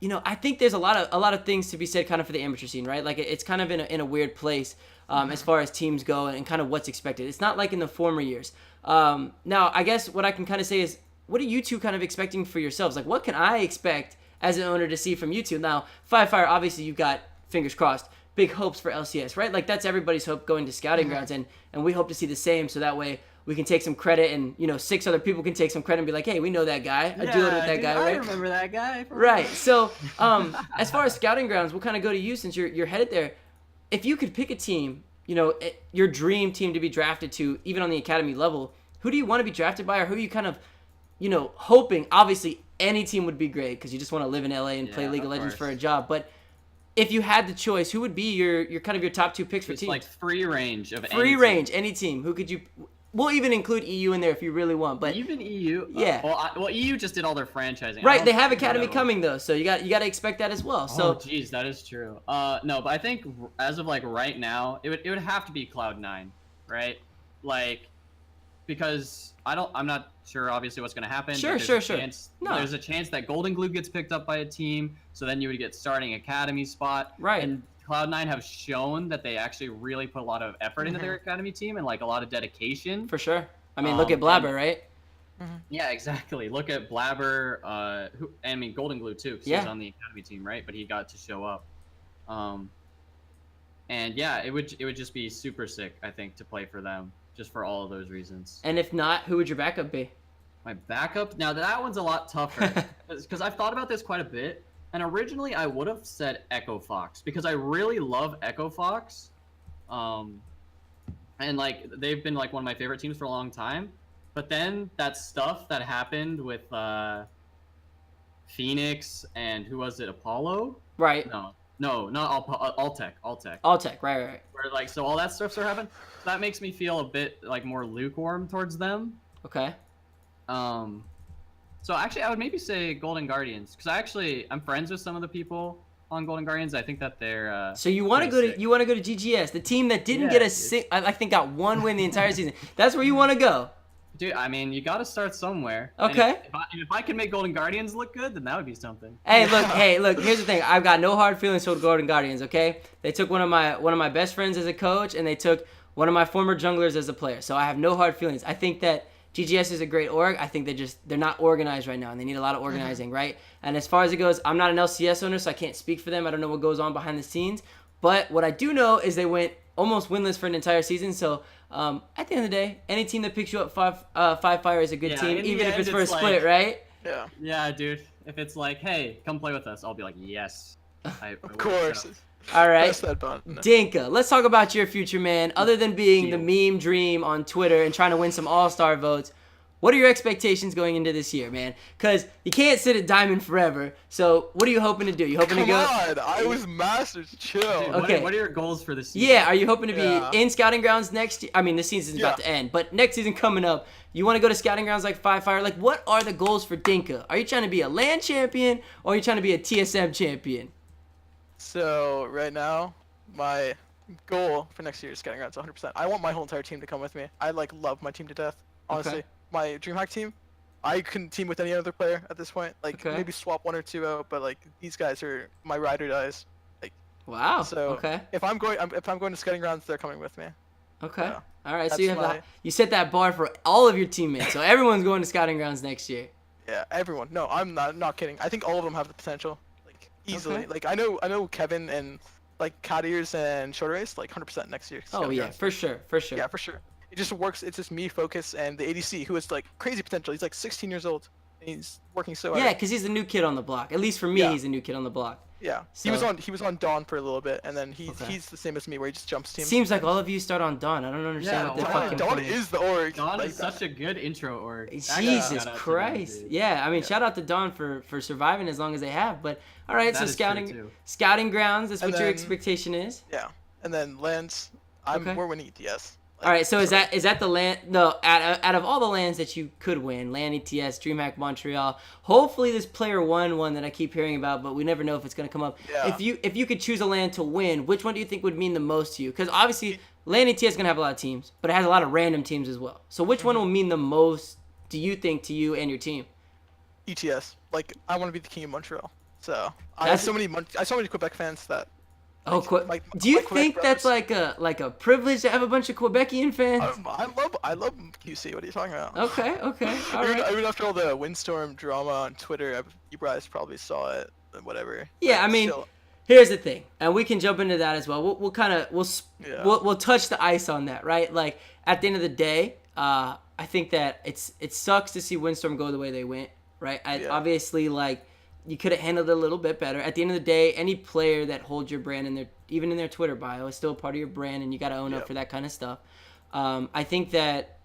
I think there's a lot of things to be said kind of for the amateur scene, right? Like, it's kind of in a weird place as far as teams go and kind of what's expected. It's not like in the former years. Now, I guess what I can kind of say is, what are you two kind of expecting for yourselves? Like, what can I expect as an owner to see from you two? Now, Five Fire, obviously, you've got, fingers crossed, big hopes for LCS, right? Like, that's everybody's hope going to scouting grounds, and we hope to see the same, so that way we can take some credit, and, 6 other people can take some credit and be like, hey, we know that guy. I deal with that guy, right? I remember that guy. Right. So, as far as scouting grounds, we'll kind of go to you since you're headed there. If you could pick a team, your dream team to be drafted to, even on the academy level, who do you want to be drafted by, or who are you kind of hoping? Obviously, any team would be great because you just want to live in LA and play League of Legends for a job. But if you had the choice, who would be your kind of your top 2 picks for It's teams? like free range of Free any range, team. any team. Who could you? We'll even include EU in there if you really want. But Even EU. Yeah. Well, EU just did all their franchising. I right, don't they have think academy so. coming though, so you got to expect that as well. So Oh, geez, that is true. No, but I think as of like right now, it would have to be Cloud9, right? Like, because I'm not sure obviously what's going to happen. Sure, but there's sure. a chance- No. There's a chance that Golden Glue gets picked up by a team, so then you would get starting academy spot. Right. And Cloud9 have shown that they actually really put a lot of effort into their academy team and like a lot of dedication. for sure. I mean, look at Blabber, right? Yeah, exactly. Look at Blabber, Golden Glue too, because he was on the academy team, right? But he got to show up. And yeah, it would just be super sick, I think, to play for them, just for all of those reasons. And if not, who would your backup be? My backup, now that one's a lot tougher, because I've thought about this quite a bit. And originally, I would have said Echo Fox because I really love Echo Fox, and like they've been like one of my favorite teams for a long time. But then that stuff that happened with Phoenix and who was it, Apollo? Right. No, not Alltech. Alltech, right. Where like so all that stuff started happening. That makes me feel a bit like more lukewarm towards them. Okay. So actually, I would maybe say Golden Guardians because I'm friends with some of the people on Golden Guardians. I think that they're. So you want to go to GGS, the team that didn't get I think got one win the entire season. That's where you want to go. Dude, I mean, you got to start somewhere. Okay. If I can make Golden Guardians look good, then that would be something. Hey, look. Here's the thing. I've got no hard feelings toward Golden Guardians. Okay, they took one of my best friends as a coach, and they took one of my former junglers as a player. So I have no hard feelings. I think that GGS is a great org. I think they're not organized right now, and they need a lot of organizing, right? And as far as it goes, I'm not an LCS owner, so I can't speak for them. I don't know what goes on behind the scenes. But what I do know is they went almost winless for an entire season. So at the end of the day, any team that picks you up five fire is a good team, even if it's for a split, right? Yeah. Yeah, dude. If it's like, hey, come play with us, I'll be like, yes. Of course. All right. Press that button. Dinka, let's talk about your future, man. Other than being the meme dream on Twitter and trying to win some all-star votes, what are your expectations going into this year, man? Because you can't sit at Diamond forever. So what are you hoping to do? You hoping to go? Come on, I was Masters. Chill. Dude, Okay. What are your goals for this season? Yeah, are you hoping to be in Scouting Grounds next year? I mean, this season's about to end, but next season coming up, you want to go to Scouting Grounds like Five Fire? Like, what are the goals for Dinka? Are you trying to be a LAN champion or are you trying to be a TSM champion? So right now, my goal for next year is Scouting Grounds 100%. I want my whole entire team to come with me. I love my team to death. Honestly, Okay. my DreamHack team, I couldn't team with any other player at this point. Like Okay. maybe swap one or two out, but like these guys are my ride or dies. Wow. So Okay. if I'm going to Scouting Grounds, they're coming with me. Okay. Yeah. All right. So That's you have my- you set that bar for all of your teammates. So everyone's going to Scouting Grounds next year. Yeah, everyone. No, I'm not kidding. I think all of them have the potential, like easily. Okay. Like I know Kevin and like Cat Ears and Shorter Race like 100% next year. Oh Scouting yeah, Grounds. for sure. Yeah, for sure. It just works. It's just me, Focus, and the ADC, who is like crazy potential. He's like 16 years old. And he's working so hard. Yeah, because he's the new kid on the block. At least for me, Yeah. he's the new kid on the block. Yeah. So- He was on Dawn for a little bit, and then he's Okay. he's the same as me, where he just jumps teams. Seems like all of you start on Dawn. I don't understand Yeah, what the why? fucking Dawn point is the org. Dawn like, is such a good intro org. Jesus Shout out to Christ. them, dude. Yeah, I mean, shout out to Dawn for surviving as long as they have. But all right, That so is true, scouting too. scouting grounds. That's And what your then- expectation is. Yeah. And then lands. Okay. We're winning ETS. Like, All right, so is that the land? No, out of all the lands that you could win, LAN ETS, DreamHack Montreal. Hopefully, this player one that I keep hearing about, but we never know if it's gonna come up. Yeah. If you could choose a land to win, which one do you think would mean the most to you? Because obviously, LAN ETS is gonna have a lot of teams, but it has a lot of random teams as well. So which one will mean the most? Do you think to you and your team? ETS. Like I want to be the king of Montreal. So I have so many Quebec fans that. Oh, like, do you my Quebec think that's brothers. like a privilege to have a bunch of Quebecian fans? I love QC. What are you talking about? Okay, all right. Even after all the Windstorm drama on Twitter, you guys probably saw it. Whatever. Yeah, But I mean, still, here's the thing, and we can jump into that as well. We'll kind of Yeah. we'll touch the ice on that, right? Like at the end of the day, I think that it sucks to see Windstorm go the way they went, right? Yeah. Obviously, like you could have handled it a little bit better. At the end of the day, any player that holds your brand in even in their Twitter bio is still a part of your brand, and you got to own up Yep. for that kind of stuff. I think that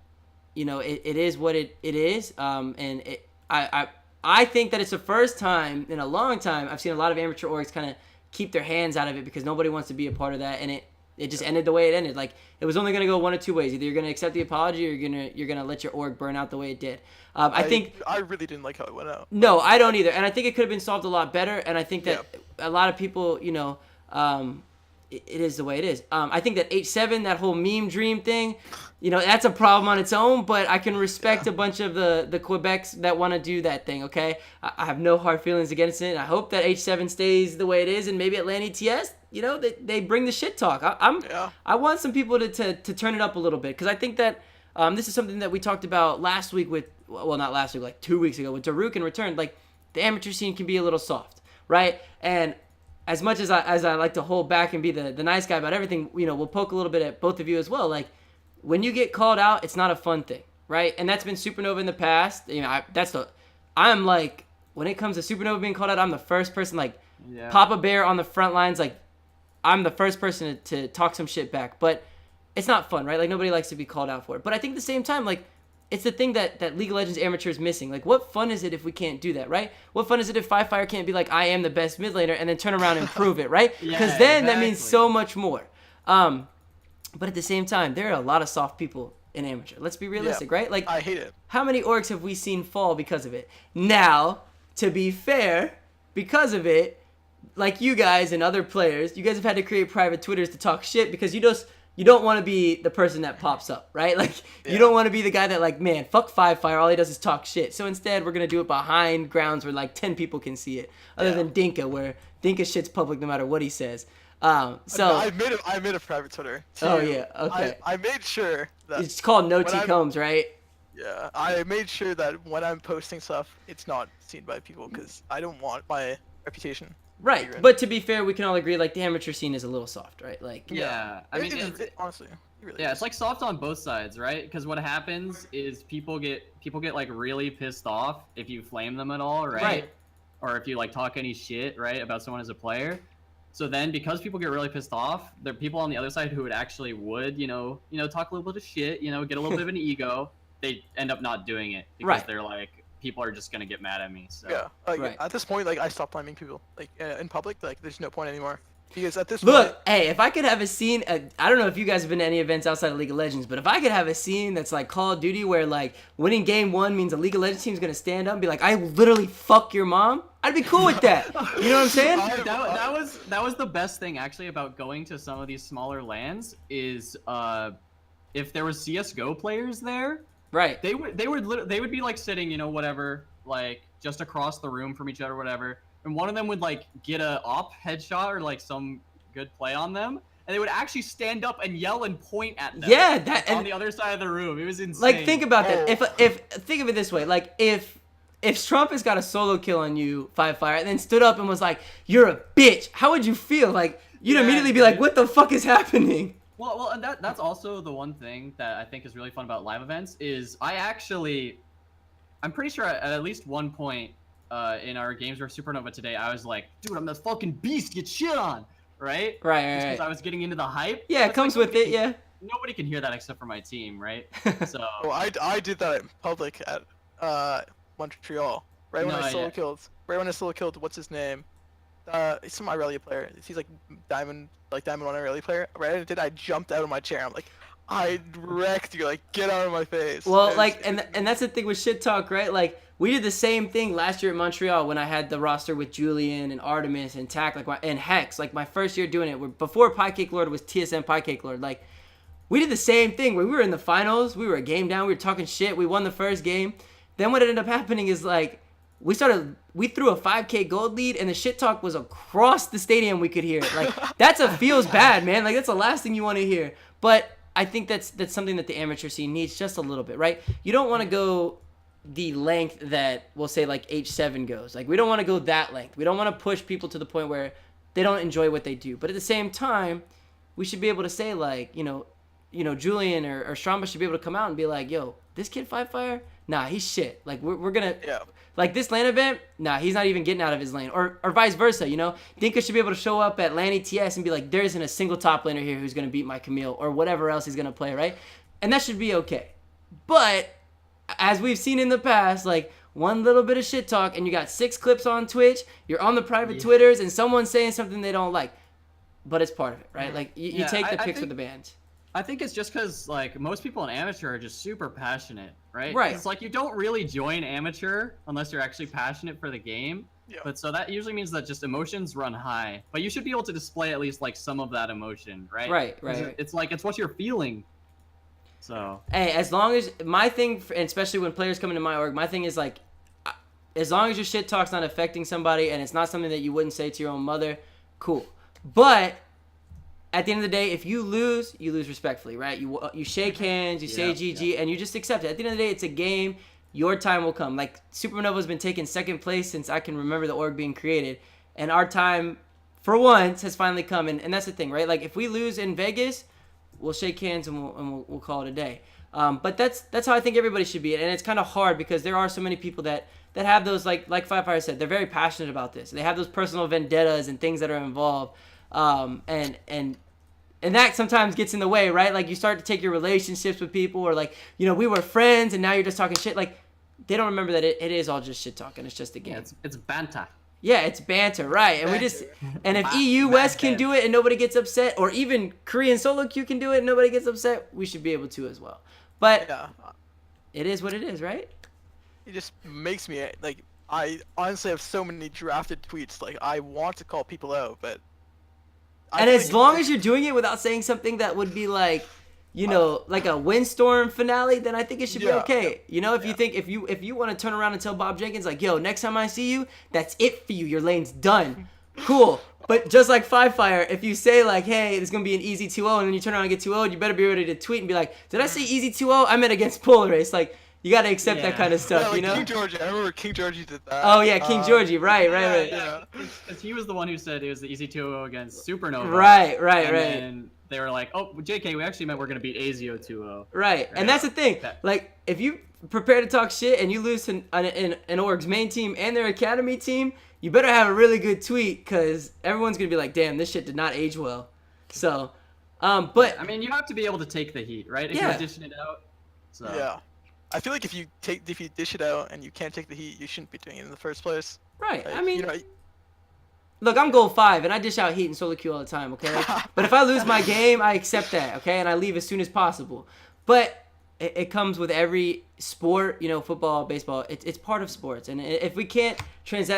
it is what it is, and I think that it's the first time in a long time I've seen a lot of amateur orgs kind of keep their hands out of it because nobody wants to be a part of that, and it just ended the way it ended. Like it was only gonna go one of two ways: either you're gonna accept the apology or you're gonna let your org burn out the way it did. I think I really didn't like how it went out. no, I don't either, and I think it could have been solved a lot better. And I think that a lot of people, it is the way it is. I think that H7, that whole meme dream thing, that's a problem on its own. But I can respect a bunch of the Quebecs that want to do that thing. Okay, I have no hard feelings against it. I hope that H7 stays the way it is, and maybe at LAN ETS, they bring the shit talk. I want some people to turn it up a little bit because I think that this is something that we talked about last week not last week, like 2 weeks ago with Daruk and Return. Like the amateur scene can be a little soft, right? And as much as I like to hold back and be the nice guy about everything, we'll poke a little bit at both of you as well. Like when you get called out, it's not a fun thing, right? And that's been Supernova in the past. I'm like, when it comes to Supernova being called out, I'm the first person, like Papa Bear on the front lines, like I'm the first person to talk some shit back. But it's not fun, right? Like nobody likes to be called out for it. But I think at the same time, like it's the thing that League of Legends Amateur is missing. Like, what fun is it if we can't do that, right? What fun is it if Five Fire can't be like, I am the best mid laner, and then turn around and prove it, right? Because then that means so much more. But at the same time, there are a lot of soft people in Amateur. Let's be realistic, right? Like, I hate it. how many orgs have we seen fall because of it? Now, to be fair, because of it, like you guys and other players, you guys have had to create private Twitters to talk shit because you don't want to be the person that pops up, right? Like you don't want to be the guy that like, man, fuck Five Fire, all he does is talk shit. So instead, we're gonna do it behind grounds where like 10 people can see it, other than Dinka, where Dinka shit's public no matter what he says. So I made a private Twitter. Oh yeah, okay. I made sure that It's called No T Combs, right? yeah, I made sure that when I'm posting stuff, it's not seen by people because I don't want my reputation. Right, but to be fair, we can all agree like the amateur scene is a little soft, right? Like Yeah, I mean, honestly, it really yeah, is. it's like soft on both sides, right? Because what happens is people get like really pissed off if you flame them at all, right? Right. Or if you like talk any shit, right, about someone as a player. So then, because people get really pissed off, there are people on the other side who would you know, talk a little bit of shit, you know, get a little bit of an ego. They end up not doing it because they're like, people are just gonna get mad at me. So Yeah, like Right. at this point, like I stopped blaming people, like in public. Like there's no point anymore because at this look, point, hey, if I could have a scene, I don't know if you guys have been to any events outside of League of Legends, but if I could have a scene that's like Call of Duty where like winning game 1 means a League of Legends team's gonna stand up and be like, I literally fuck your mom, I'd be cool with that. You know what I'm saying? that was the best thing actually about going to some of these smaller LANs is if there was CS:GO players there, Right. they would be like sitting, you know, whatever, like just across the room from each other, whatever, and one of them would like get a op headshot or like some good play on them, and they would actually stand up and yell and point at them. Yeah, that on and the other side of the room. It was insane. like think about that. If think of it this way, like if Trump has got a solo kill on you, Five Fire, and then stood up and was like, "You're a bitch," how would you feel? Like you'd immediately be like, "What the fuck is happening?" Well, and that's also the one thing that I think is really fun about live events is I'm pretty sure at least one point in our games for Supernova today, I was like, dude, I'm this fucking beast, get shit on, right? Right. Because I was getting into the hype. Yeah, it It's comes like, with it. Yeah. Nobody can hear that except for my team, right? So. well, I did that in public at Montreal, right when No, I solo yeah. killed. Right when I solo killed, what's his name? He's some Irelia player. He's like Diamond 1 Irelia player. Right? I jumped out of my chair. I'm like, I wrecked you. Like, get out of my face. Well, It was- like, and that's the thing with shit talk, right? Like, we did the same thing last year at Montreal when I had the roster with Julian and Artemis and Tack, and Hex. Like, my first year doing it, before Pie Cake Lord was TSM Pie Cake Lord. Like, we did the same thing where we were in the finals. We were a game down. We were talking shit. We won the first game. Then what ended up happening is, like, we threw a 5K gold lead, and the shit talk was across the stadium. We could hear it. Like, that's feels bad, man. Like, that's the last thing you want to hear. But I think that's something that the amateur scene needs just a little bit, right? You don't want to go the length that we'll say like H7 goes. Like, we don't want to go that length. We don't want to push people to the point where they don't enjoy what they do. But at the same time, we should be able to say, like, you know, Julian or Stramba should be able to come out and be like, yo, this kid Five Fire, nah, he's shit. Like, we're gonna, like, this LAN event, nah, he's not even getting out of his lane. Or vice versa, you know? Dinka should be able to show up at LAN ETS and be like, there isn't a single top laner here who's gonna beat my Camille or whatever else he's gonna play, right? And that should be okay. But, as we've seen in the past, like, one little bit of shit talk and you got 6 clips on Twitch, you're on the private Twitters, and someone's saying something they don't like. But it's part of it, right? Like, you take the pics with the band. I think it's just because, like, most people in amateur are just super passionate, right? Right. It's like you don't really join amateur unless you're actually passionate for the game. Yeah. But so that usually means that just emotions run high. But you should be able to display at least, like, some of that emotion, right? Right. It's like, it's what you're feeling. So. Hey, as long as, my thing, and especially when players come into my org, my thing is, like, as long as your shit talk's not affecting somebody and it's not something that you wouldn't say to your own mother, cool. But at the end of the day, if you lose respectfully, right? You shake hands, you say GG, and you just accept it. At the end of the day, it's a game. Your time will come. Like, Supernova's been taking second place since I can remember the org being created. And our time, for once, has finally come. And that's the thing, right? Like, if we lose in Vegas, we'll shake hands and we'll call it a day. But that's how I think everybody should be. And it's kind of hard because there are so many people that have those, like Five Fire said, they're very passionate about this. They have those personal vendettas and things that are involved. And that sometimes gets in the way, right? Like, you start to take your relationships with people, or like, you know, we were friends and now you're just talking shit. Like, they don't remember that it is all just shit talking. It's just a game. Yeah, it's banter. Yeah, it's banter, right? And and if EU West can do it and nobody gets upset, or even Korean solo queue can do it and nobody gets upset, we should be able to as well. But it is what it is, right? It just makes me like, I honestly have so many drafted tweets. Like I want to call people out, but I And feel as like long as you're doing it without saying something that would be like, like a windstorm finale, then I think it should be Yeah, okay. You know, if you yeah. think if you want to turn around and tell Bob Jenkins like, yo, next time I see you, that's it for you. Your lane's done. Cool. But just like Five Fire, if you say like, hey, it's gonna be an easy 2-0, and then you turn around and get 2-0, you better be ready to tweet and be like, did I say easy 2-0? I meant against Polar Race. Like, you gotta accept that Yeah. kind of stuff, Yeah, like you know? King Georgie. I remember King Georgie did that. Oh yeah, King Georgie. Right. Yeah. Because he was the one who said it was the easy 2-0 against Supernova. Right. And then they were like, oh, JK, we actually meant we're going to beat AZO 2-0. Right, and that's the thing. Like, if you prepare to talk shit and you lose to an org's main team and their academy team, you better have a really good tweet, because everyone's gonna be like, "Damn, this shit did not age well." So, but I mean, you have to be able to take the heat, right? If Yeah. you're dishing it out. So. Yeah. I feel like if you dish it out and you can't take the heat, you shouldn't be doing it in the first place. right, Like, I mean, you know, look, I'm gold 5 and I dish out heat and solo queue all the time, okay? But if I lose my game, I accept that, okay? And I leave as soon as possible. But it comes with every sport, football, baseball. It's part of sports. And if we can't transition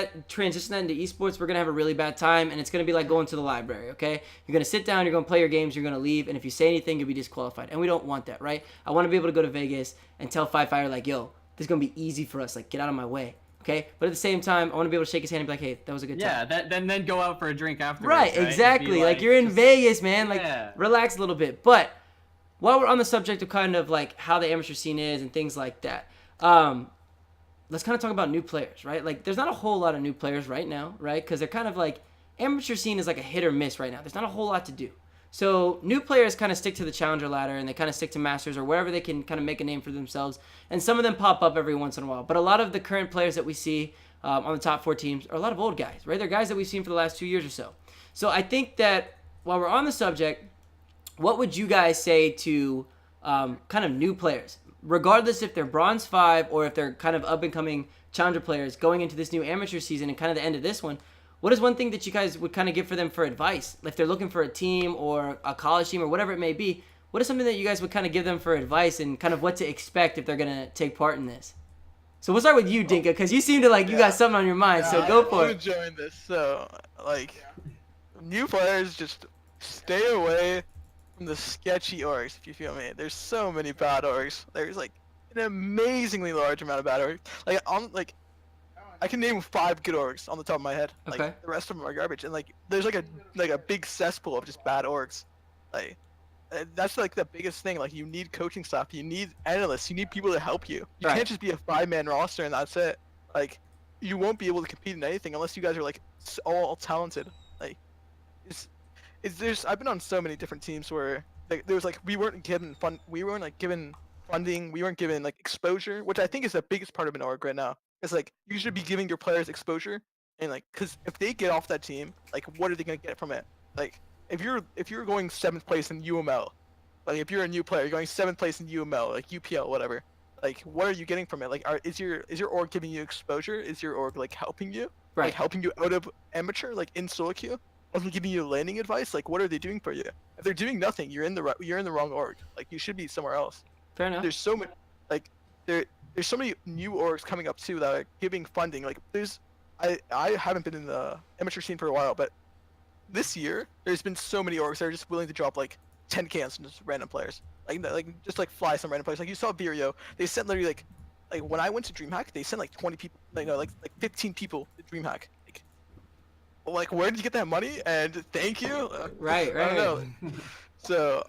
that into esports, we're going to have a really bad time. And it's going to be like going to the library, okay? You're going to sit down, you're going to play your games, you're going to leave. And if you say anything, you'll be disqualified. And we don't want that, right? I want to be able to go to Vegas and tell Five Fire, like, yo, this is going to be easy for us. Like, get out of my way. Okay, but at the same time, I want to be able to shake his hand and be like, "Hey, that was a good time." Yeah, then go out for a drink afterwards. Right, Right, exactly. Be Like, you're in just- Vegas, man. Like, Yeah. relax a little bit. But while we're on the subject of kind of like how the amateur scene is and things like that, let's kind of talk about new players, right? Like, there's not a whole lot of new players right now, right? Because they're kind of like, amateur scene is like a hit or miss right now. There's not a whole lot to do. So new players kind of stick to the challenger ladder and they kind of stick to masters or wherever they can kind of make a name for themselves. And some of them pop up every once in a while. But a lot of the current players that we see on the top 4 teams are a lot of old guys, right? They're guys that we've seen for the last 2 years or so. So I think that while we're on the subject, what would you guys say to kind of new players, regardless if they're bronze 5 or if they're kind of up and coming challenger players going into this new amateur season and kind of the end of this one? What is one thing that you guys would kind of give for them for advice? If they're looking for a team or a college team or whatever it may be, what is something that you guys would kind of give them for advice and kind of what to expect if they're going to take part in this? So we'll start with you, Dinka, because you seem to like, you got something on your mind, so go for I'm it. enjoying this. So, like, new players, just stay away from the sketchy orgs, if you feel me. There's so many bad orgs. There's, like, an amazingly large amount of bad orgs. Like, I can name 5 good orgs on the top of my head. Like, Okay. the rest of them are garbage. And, like, there's, like a big cesspool of just bad orgs. Like, that's, like, the biggest thing. Like, you need coaching staff. You need analysts. You need people to help you. You Right. can't just be a 5-man roster and that's it. Like, you won't be able to compete in anything unless you guys are, like, all talented. Like, I've been on so many different teams where there was, like, we weren't given funding, we weren't given, like, exposure, which I think is the biggest part of an org right now. It's like, you should be giving your players exposure, and, like, because if they get off that team, like, what are they gonna get from it? Like, if you're going 7th place in UML, like, if you're a new player, you're going 7th place in UML, like UPL, whatever. Like, what are you getting from it? Like, is your org giving you exposure? Is your org, like, helping you? Right. Like, helping you out of amateur, like, in solo queue? Also giving you landing advice? Like, what are they doing for you? If they're doing nothing, you're in the wrong org. Like, you should be somewhere else. Fair enough. There's so many, like, there's so many new orgs coming up too that are giving funding. Like, I haven't been in the amateur scene for a while, but this year there's been so many orgs that are just willing to drop like 10K on just random players. Like just like fly some random players. Like, you saw Virio, they sent literally like when I went to DreamHack, they sent like 20 people, like 15 people to DreamHack. Like, where did you get that money? And thank you. Right. I don't know. So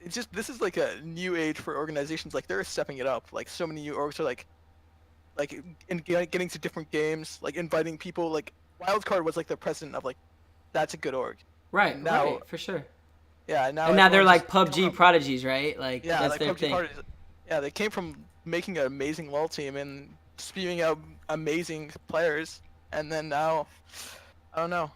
this is like a new age for organizations. Like, they're stepping it up. Like, so many new orgs are like getting to different games, like inviting people. Like, Wildcard was like the president of, like, that's a good org. Right, Now- right, for sure. Yeah, And now they're everyone's like just- PUBG prodigies, right? Like, Yeah, that's like their PUBG thing. parties. Yeah, they came from making an amazing LoL team and spewing out amazing players, and then now, I don't know.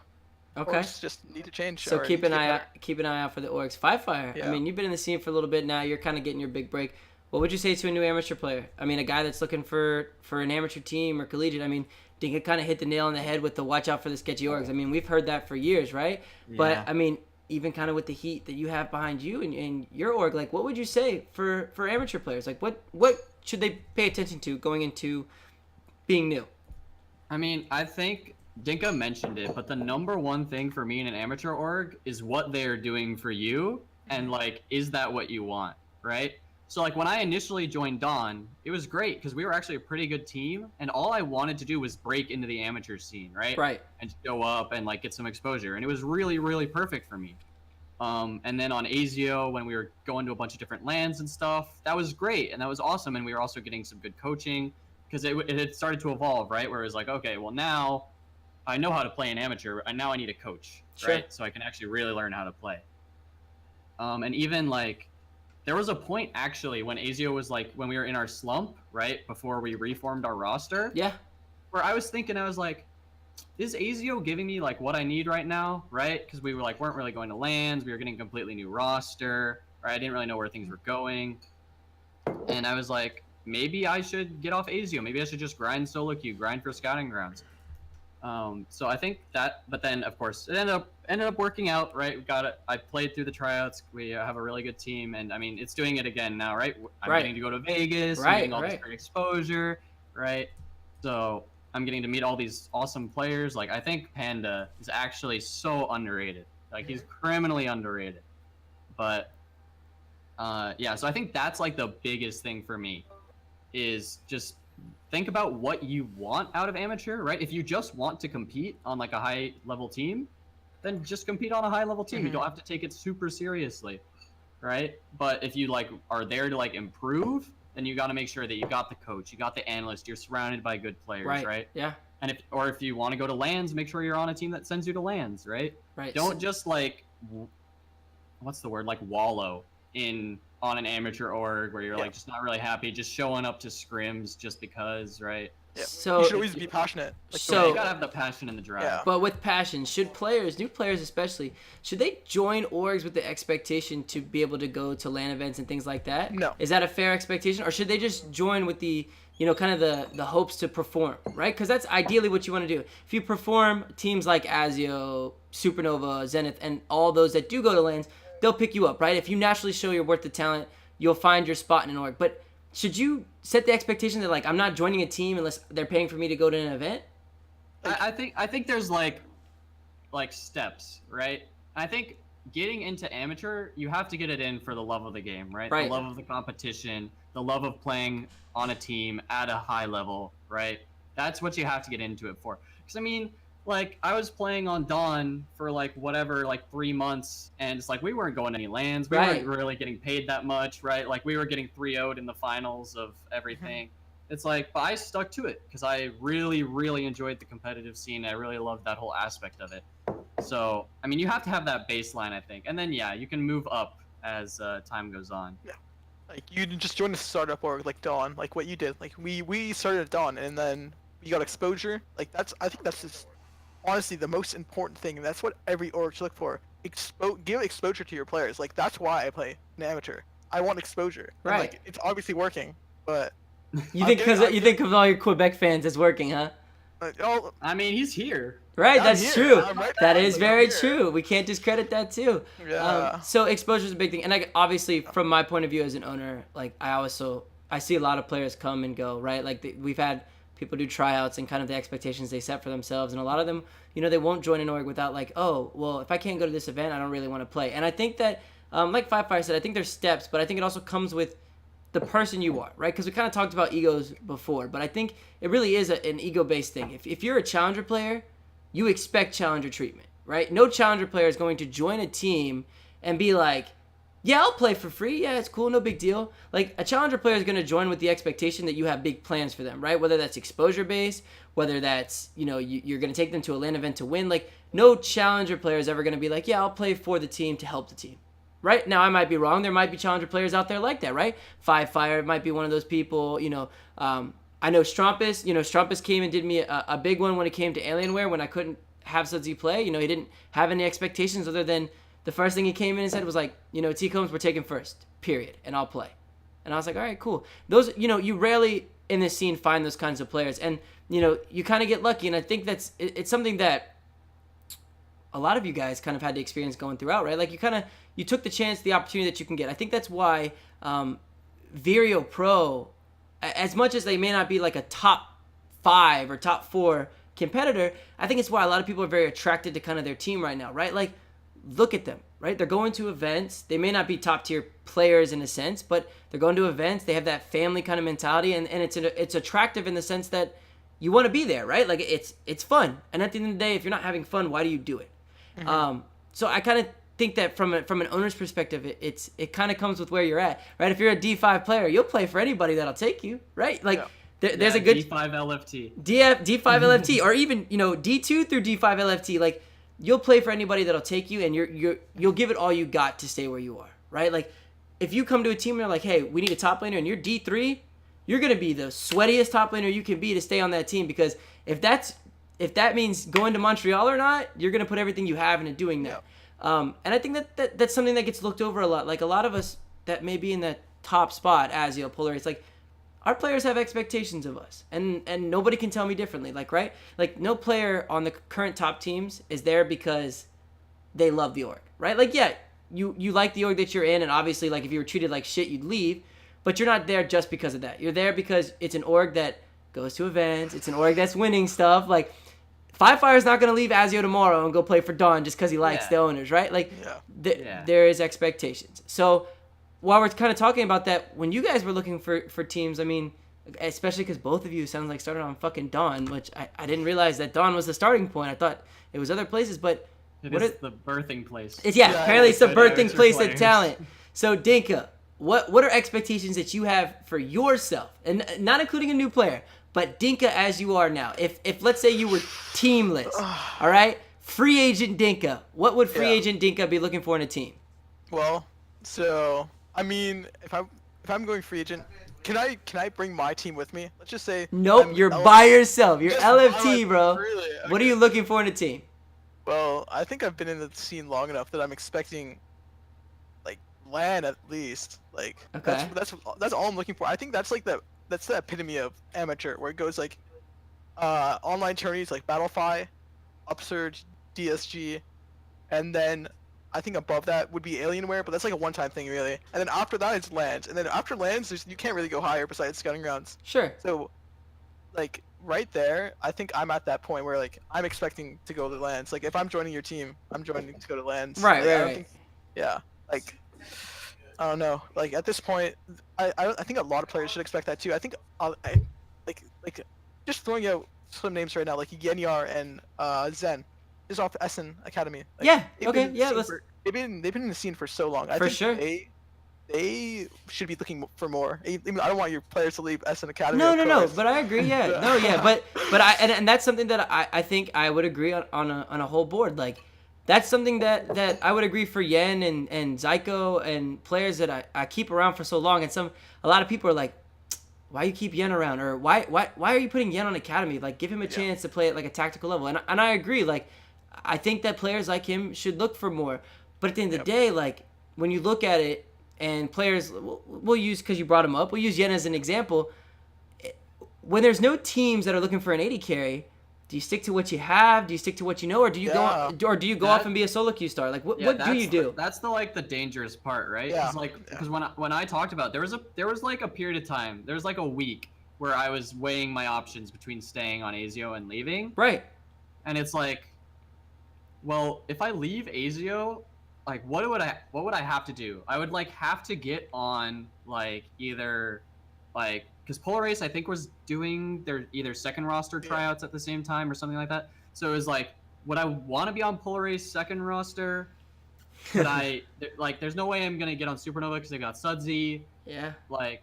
Okay. Orgs just need to change. So or keep need an to get eye out, better. keep an eye out for the orgs. Five Fire. I Yeah. mean, you've been in the scene for a little bit now. You're kind of getting your big break. What would you say to a new amateur player? I mean, a guy that's looking for an amateur team or collegiate. I mean, Dinka kind of hit the nail on the head with the watch out for the sketchy orgs. I mean, we've heard that for years, right? But Yeah. I mean, even kind of with the heat that you have behind you and your org, like, what would you say for amateur players? Like, what should they pay attention to going into being new? I mean, I think Dinka mentioned it, but the number one thing for me in an amateur org is what they're doing for you, and like, is that what you want, right? So like when I initially joined Dawn, it was great because we were actually a pretty good team, and all I wanted to do was break into the amateur scene, right? Right. And show up and like get some exposure, and it was really, really perfect for me. And then on ASIO, when we were going to a bunch of different lands and stuff, that was great and that was awesome, and we were also getting some good coaching because it had started to evolve, right? Where it was like, okay, well now I know how to play an amateur, and now I need a coach, Sure. right? So I can actually really learn how to play. And even like, there was a point actually when ASIO was like, when we were in our slump, right? Before we reformed our roster, Yeah. where I was thinking, I was like, is ASIO giving me like what I need right now, right? Because we were like, weren't really going to lands. We were getting a completely new roster, right? I didn't really know where things were going. And I was like, maybe I should get off ASIO. Maybe I should just grind solo queue, grind for scouting grounds. So I think that, but then of course it ended up working out, right? We got it. I played through the tryouts. We have a really good team, and I mean, it's doing it again now, right? I'm Right. getting to go to Vegas, I'm Right, getting all right. this great exposure, right? So I'm getting to meet all these awesome players. Like, I think Panda is actually so underrated. Like, he's criminally underrated. But yeah, so I think that's like the biggest thing for me is just think about what you want out of amateur, right? If you just want to compete on like a high level team, then just compete on a high level team. You don't have to take it super seriously, right? But if you like are there to like improve, then you got to make sure that you got the coach, you got the analyst, you're surrounded by good players, right? Yeah. And if you want to go to lands, make sure you're on a team that sends you to lands, right? Right. Don't just like, what's the word, like wallow on an amateur org where you're like just not really happy, just showing up to scrims just because, right? Yeah. So You should always be passionate. Like, So- You gotta have the passion and the drive. Yeah. But with passion, should players, new players especially, should they join orgs with the expectation to be able to go to LAN events and things like that? No. Is that a fair expectation? Or should they just join with the, kind of the hopes to perform, right? Because that's ideally what you want to do. If you perform, teams like ASIO, Supernova, Zenith, and all those that do go to LANs, they'll pick you up, right? If you naturally show your worth of talent, you'll find your spot in an org. But should you set the expectation that, like, I'm not joining a team unless they're paying for me to go to an event? I think there's like steps, right? I think getting into amateur, you have to get it in for the love of the game, right? Right. The love of the competition, the love of playing on a team at a high level, right? That's what you have to get into it for. Because I mean, like, I was playing on Dawn for like 3 months, and it's like we weren't going to any lands. We Right. weren't really getting paid that much, right? Like, we were getting 3-0'd in the finals of everything. It's like, but I stuck to it because I really, really enjoyed the competitive scene. I really loved that whole aspect of it. So, I mean, you have to have that baseline, I think. And then, yeah, you can move up as time goes on. Like, you just join a startup org like Dawn, like what you did. Like, we started at Dawn, and then we got exposure. Like, I think that's just honestly the most important thing, and that's what every org should look for. Give exposure to your players. Like, that's why I play an amateur. I want exposure. And, Right. like, it's obviously working, but You I'm think getting- because you think of all your Quebec fans, it's working, huh? I mean, he's here. Right, I'm that's here. true. I'm right That there. is I'm very here. true. We can't discredit that too. Yeah. So exposure is a big thing, and obviously from my point of view as an owner, like I see a lot of players come and go, right? Like we've had people do tryouts and kind of the expectations they set for themselves, and a lot of them, they won't join an org without like, oh, well, if I can't go to this event, I don't really want to play. And I think that, like Five Fire said, I think there's steps, but I think it also comes with the person you are, right? Because we kind of talked about egos before, but I think it really is an ego-based thing. If you're a challenger player, you expect challenger treatment, right? No challenger player is going to join a team and be like, yeah, I'll play for free. Yeah, it's cool. No big deal. Like, a challenger player is going to join with the expectation that you have big plans for them, right? Whether that's exposure-based, whether that's, you're going to take them to a LAN event to win. Like, no challenger player is ever going to be like, yeah, I'll play for the team to help the team. Right? Now, I might be wrong. There might be challenger players out there like that, right? Five Fire might be one of those people. I know Strumpus. Strumpus came and did me a big one when it came to Alienware when I couldn't have Sudsy play. He didn't have any expectations other than the first thing he came in and said was like, T-Combs, we're taking first, period, and I'll play. And I was like, all right, cool. Those, you rarely in this scene find those kinds of players. And, you kind of get lucky. And I think it's something that a lot of you guys kind of had the experience going throughout, right? Like you took the chance, the opportunity that you can get. I think that's why Vireo Pro, as much as they may not be like a top 5 or top 4 competitor, I think it's why a lot of people are very attracted to kind of their team right now, right? Like, look at them, right? They're going to events. They may not be top tier players in a sense, but they're going to events. They have that family kind of mentality, and it's attractive in the sense that you want to be there, right? Like, it's fun. And at the end of the day, if you're not having fun, why do you do it? So I kind of think that from an owner's perspective, it kind of comes with where you're at, right? If you're a D5 player, you'll play for anybody that'll take you, right? Like, there's a good D5 LFT. D5 LFT, or even D2 through D5 LFT. Like, you'll play for anybody that'll take you, and you'll give it all you got to stay where you are, right? Like, if you come to a team and they're like, hey, we need a top laner, and you're D3, you're gonna be the sweatiest top laner you can be to stay on that team, because if that means going to Montreal or not, you're gonna put everything you have into doing that. And I think that's something that gets looked over a lot. Like, a lot of us that may be in that top spot as Polar, it's like, our players have expectations of us, and nobody can tell me differently. Like, right? Like, no player on the current top teams is there because they love the org, right? Like, yeah, you like the org that you're in, and obviously, like, if you were treated like shit, you'd leave, but you're not there just because of that. You're there because it's an org that goes to events. It's an org that's winning stuff. Like, Firefire's not going to leave Azio tomorrow and go play for Dawn just because he likes the owners, right? Like, there is expectations. So, while we're kind of talking about that, when you guys were looking for teams, I mean, especially because both of you sounds like started on fucking Dawn, which I didn't realize that Dawn was the starting point. I thought it was other places, but it is the birthing place. Apparently it's the birthing place of talent. So, Dinka, what are expectations that you have for yourself, and not including a new player, but Dinka as you are now? If let's say you were teamless, all right, free agent Dinka, what would free agent Dinka be looking for in a team? Well, so I mean, if I'm going free agent, can I bring my team with me? Let's just say. Nope, you're by yourself. You're Just LFT, bro. Really? What are Okay. you looking for in a team? Well, I think I've been in the scene long enough that I'm expecting, like, LAN at least. Like, Okay. that's all I'm looking for. I think that's like that's the epitome of amateur, where it goes like, online tourneys like Battlefy, Upsurge, DSG, and then I think above that would be Alienware, but that's like a one-time thing, really. And then after that, it's lands. And then after lands, you can't really go higher besides scouting grounds. Sure. So, like, right there, I think I'm at that point where, like, I'm expecting to go to lands. Like, if I'm joining your team, I'm joining to go to lands. Right, Like, I don't right. think- yeah. Like, I don't know. Like, at this point, I think a lot of players should expect that too. I think, like, just throwing out some names right now, like Yenyar and Zen, is off Essen Academy. Like, Yeah, they've okay, been in the yeah, scene let's- they've been in the scene for so long. I For think sure. they should be looking for more. I mean, I don't want your players to leave Essen Academy. No, of no, no. course. But I agree. Yeah, no, yeah. But and that's something that I think I would agree on a whole board. Like, that's something that I would agree for Yen and Zyko and players that I keep around for so long. And a lot of people are like, why you keep Yen around, or why are you putting Yen on Academy? Like, give him a chance to play at like a tactical level. And I agree. Like, I think that players like him should look for more. But at the end of the day, like, when you look at it, and players, we'll use, because you brought him up, we'll use Yen as an example. When there's no teams that are looking for an 80 carry, do you stick to what you have? Do you stick to what you know, or do you go off and be a solo queue star? Like, what do you do? That's the dangerous part, right? Yeah. Because when I talked about there was like a period of time, there was like a week where I was weighing my options between staying on Azio and leaving. Right. And it's like, well, if I leave Azio, like, what would I have to do? I would like have to get on like either like, because Polar Ace I think was doing their either second roster tryouts at the same time or something like that. So it was like, would I want to be on Polar Ace second roster? But there's no way I'm gonna get on Supernova because they got Sudsy. Yeah. Like,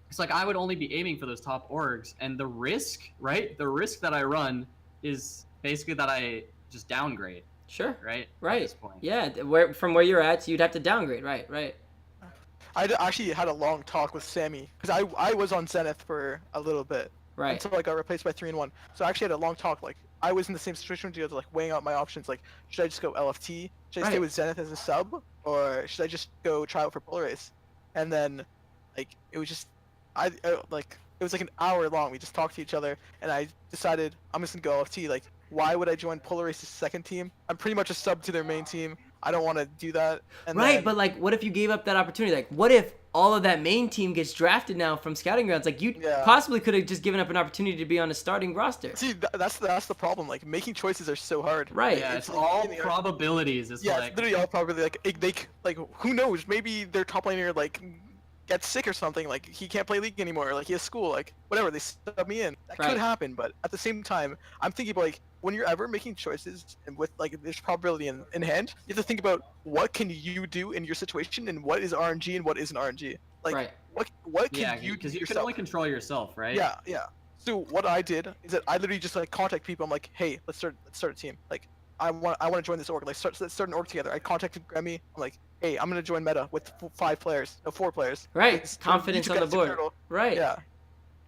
it's like I would only be aiming for those top orgs, and the risk that I run is basically that I just downgrade. Sure. Right. Right. At this point. Yeah. From where you're at, you'd have to downgrade. Right. Right. I actually had a long talk with Sammy, because I was on Zenith for a little bit. Right. Until I got replaced by 3-1. So I actually had a long talk. Like, I was in the same situation with you guys, like weighing out my options. Like, should I just go LFT? Should I stay Right. with Zenith as a sub, or should I just go try out for Polar Ace? And then, like, it was just, it was like an hour long. We just talked to each other, and I decided I'm just gonna go LFT. Like, why would I join Polar Ace's second team? I'm pretty much a sub to their main team. I don't want to do that. And Right, then, but like, what if you gave up that opportunity? Like, what if all of that main team gets drafted now from scouting grounds? Like, you Yeah. possibly could have just given up an opportunity to be on a starting roster. see, that's the problem. Like making choices are so hard. Right. Yeah, it's like, all in the- probabilities. It's Yeah, like it's literally all probably like who knows? Maybe their top laner like gets sick or something. Like he can't play league anymore. Like he has school. Like whatever. They sub me in. That Right. could happen. But at the same time, I'm thinking about like when you're ever making choices and with like this probability in hand, you have to think about what can you do in your situation and what is RNG and what isn't RNG. Like Right. what can yeah, you do because you can yourself? only control yourself, right? Yeah, yeah. So what I did is that I literally just like contact people. I'm like, hey, let's start a team. Like I want to join this org. Like let's start an org together. I contacted Grammy. I'm like, hey, I'm gonna join Meta with 4 players. Right. It's- Confidence each on the gets a board. turtle. Right. Yeah.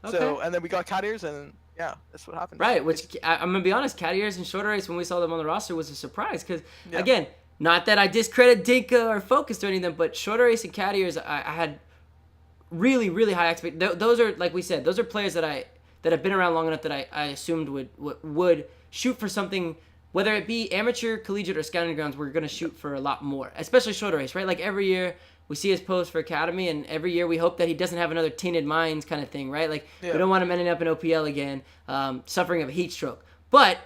Okay. So and then we got cat ears and yeah, that's what happened. Right, which I'm gonna be honest, cat ears and shorter race when we saw them on the roster was a surprise because Yeah. again, not that I discredit Dinka or Focused or anything, but shorter race and cat ears, I had really high expectations. Those are like we said, those are players that have been around long enough that I assumed would shoot for something, whether it be amateur, collegiate, or scouting grounds. We're gonna shoot for a lot more, especially shorter race, right? Like every year we see his post for academy, and every year we hope that he doesn't have another tainted minds kind of thing, right? Like we Yeah. don't want him ending up in OPL again, suffering of a heat stroke. But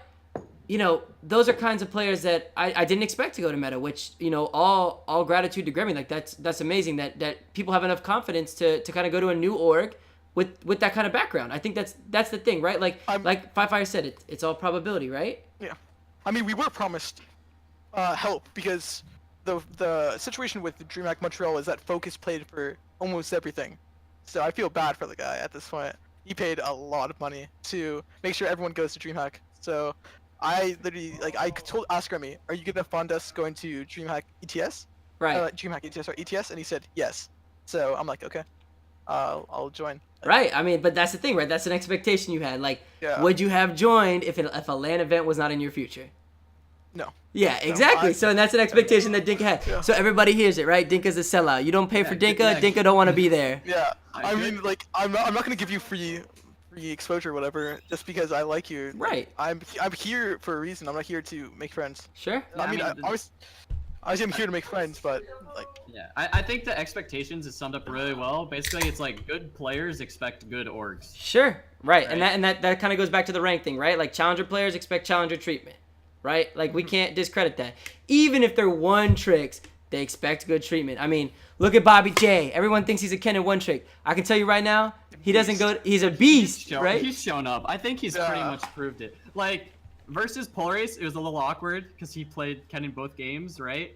those are kinds of players that I didn't expect to go to Meta, which, all gratitude to Grammy. Like that's amazing that people have enough confidence to kind of go to a new org with that kind of background. I think that's the thing, right? Like like Five Fire said, it's all probability, right? Yeah. I mean, we were promised help because the situation with DreamHack Montreal is that Focus played for almost everything. So I feel bad for the guy at this point. He paid a lot of money to make sure everyone goes to DreamHack. So I literally I asked Remy, are you gonna fund us going to DreamHack ETS? Right. DreamHack ETS or ETS, and he said yes. So I'm like, okay, I'll join. Right. I mean, but that's the thing, right? That's an expectation you had. Like, Yeah. would you have joined if a LAN event was not in your future? No. Yeah, exactly. So and that's an expectation that Dinka had. Yeah. So everybody hears it, right? Dinka's a sellout. You don't pay for Dinka, yeah. Dinka don't want to be there. Yeah. I good. mean, I'm not gonna give you free exposure or whatever just because I like you. Right. I'm here for a reason. I'm not here to make friends. Sure. Yeah, I mean, I the- was here to make friends, but like, Yeah, I think the expectations is summed up really well. Basically, it's like good players expect good orgs. Sure. Right. And Right. that kind of goes back to the rank thing, right? Like challenger players expect challenger treatment. Right? Like we can't discredit that. Even if they're one tricks, they expect good treatment. I mean, look at Bobby J. Everyone thinks he's a Ken in one trick. I can tell you right now, he doesn't go. He's a beast, right? He's shown up. I think he's pretty Yeah. much proved it. Like versus Polaris, it was a little awkward because he played Ken in both games, right?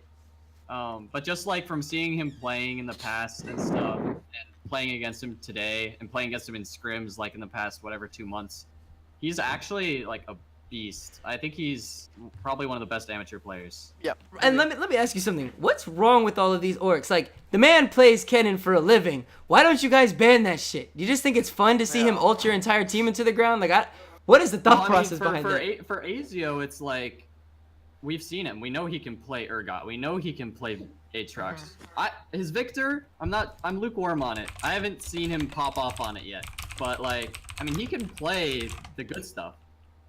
But just like from seeing him playing in the past and stuff, and playing against him today, and playing against him in scrims like in the past 2 months, he's actually like a beast. I think he's probably one of the best amateur players. yeah. And let me ask you something. What's wrong with all of these orcs? Like the man plays Kennen for a living. Why don't you guys ban that shit? You just think it's fun to see him ult your entire team into the ground? Like what is the thought Well, I mean, process behind that? For Azio, it's like we've seen him. We know he can play Urgot. We know he can play Aatrox. His Victor, I'm lukewarm on it. I haven't seen him pop off on it yet. But like, I mean, he can play the good stuff.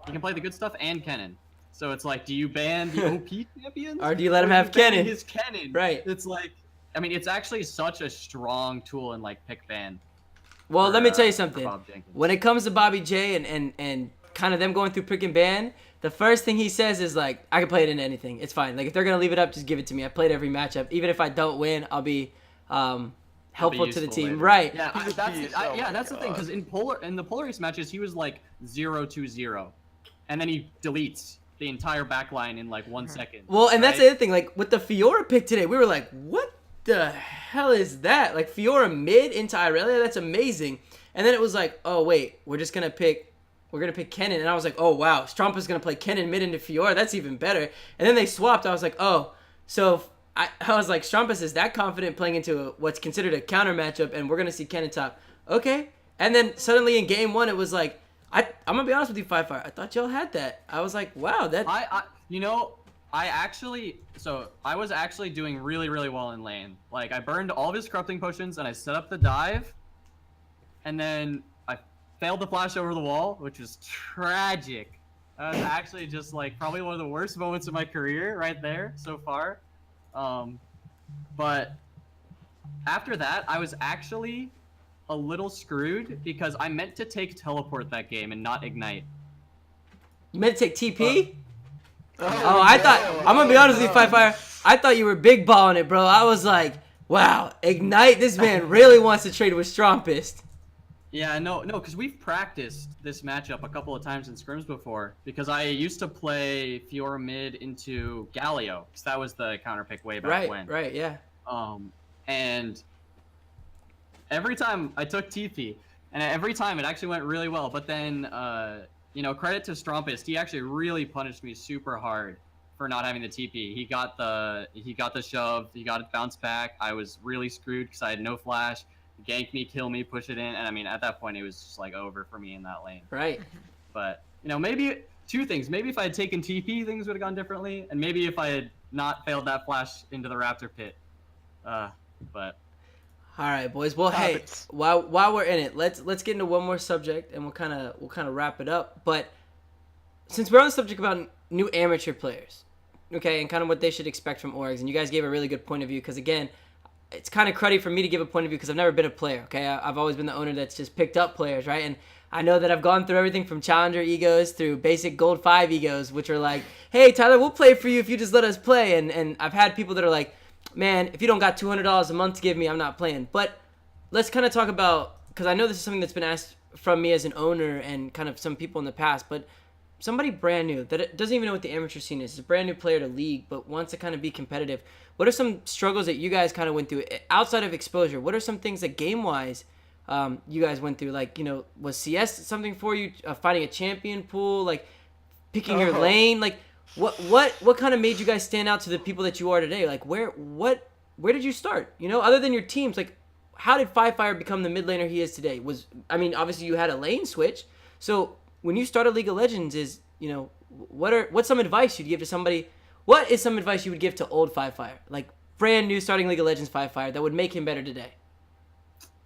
He can play the good stuff and Kennen. So it's like, do you ban the OP champions? Or do you let him Or have you ban Kennen? His Kennen. Right. It's like, I mean, it's actually such a strong tool in like pick ban. Well, for, let me tell you for something. Bob Jenkins. When it comes to Bobby J and kind of them going through pick and ban, the first thing he says is like, I can play it into anything. It's fine. Like if they're gonna leave it up, just give it to me. I played every matchup. Even if I don't win, I'll be helpful to the useful team. later. Right. Yeah, He's a beast. Oh my that's the thing. God. Because in the Polaris matches, he was like 0-2-0, and then he deletes the entire backline in like 1 second. Well, and that's the right? other thing. Like with the Fiora pick today, we were like, what the hell is that? Like Fiora mid into Irelia, that's amazing. And then it was like, oh wait, we're gonna pick Kennen, and I was like, oh wow, Strompa's gonna play Kennen mid into Fiora, that's even better. And then they swapped. I was like, oh, so I was like, Strompus is that confident playing into what's considered a counter matchup, and we're gonna see Kennen top. Okay. And then suddenly in game one, it was like, I'm gonna be honest with you, Five Fire. I thought y'all had that. I was like, wow, that. I was actually doing really well in lane. Like I burned all of his corrupting potions and I set up the dive, and then I failed to flash over the wall, which was tragic. That was actually just like probably one of the worst moments of my career right there so far. But after that, I was actually a little screwed because I meant to take teleport that game and not ignite. You meant to take TP? Oh, I thought, I'm gonna be honest with you, no. Fire. I thought you were big balling it, bro. I was like, wow, Ignite, this man really wants to trade with Strompist. Yeah, no, because we've practiced this matchup a couple of times in scrims before. Because I used to play Fiora mid into Galio, because that was the counter pick way back when. Right, yeah. And every time I took TP, and every time it actually went really well. But then, credit to Strompist, he actually really punished me super hard for not having the TP. He got the shove, he got it bounce back. I was really screwed because I had no flash. Gank me, kill me, push it in, and I mean at that point it was just like over for me in that lane. Right. But maybe two things. Maybe if I had taken TP, things would have gone differently, and maybe if I had not failed that flash into the Raptor pit. But all right, boys. Well, hey, while we're in it, let's get into one more subject, and we'll kind of wrap it up. But since we're on the subject about new amateur players, okay, and kind of what they should expect from orgs, and you guys gave a really good point of view because again, it's kind of cruddy for me to give a point of view because I've never been a player, okay? I've always been the owner that's just picked up players, right? And I know that I've gone through everything from Challenger egos through basic Gold 5 egos, which are like, hey, Tyler, we'll play for you if you just let us play. And I've had people that are like, man, if you don't got $200 a month to give me, I'm not playing. But let's kind of talk about, because I know this is something that's been asked from me as an owner and kind of some people in the past, but somebody brand new that doesn't even know what the amateur scene is a brand new player to League, but wants to kind of be competitive. What are some struggles that you guys kind of went through outside of exposure? What are some things that game-wise you guys went through? Like, was CS something for you? Finding a champion pool, like picking your lane, like what kind of made you guys stand out to the people that you are today? Like where did you start? Other than your teams, like how did Fire become the mid laner he is today? Obviously you had a lane switch, so when you started League of Legends, what's some advice you'd give to somebody? What is some advice you would give to old Fire, like brand new starting League of Legends Fire, that would make him better today?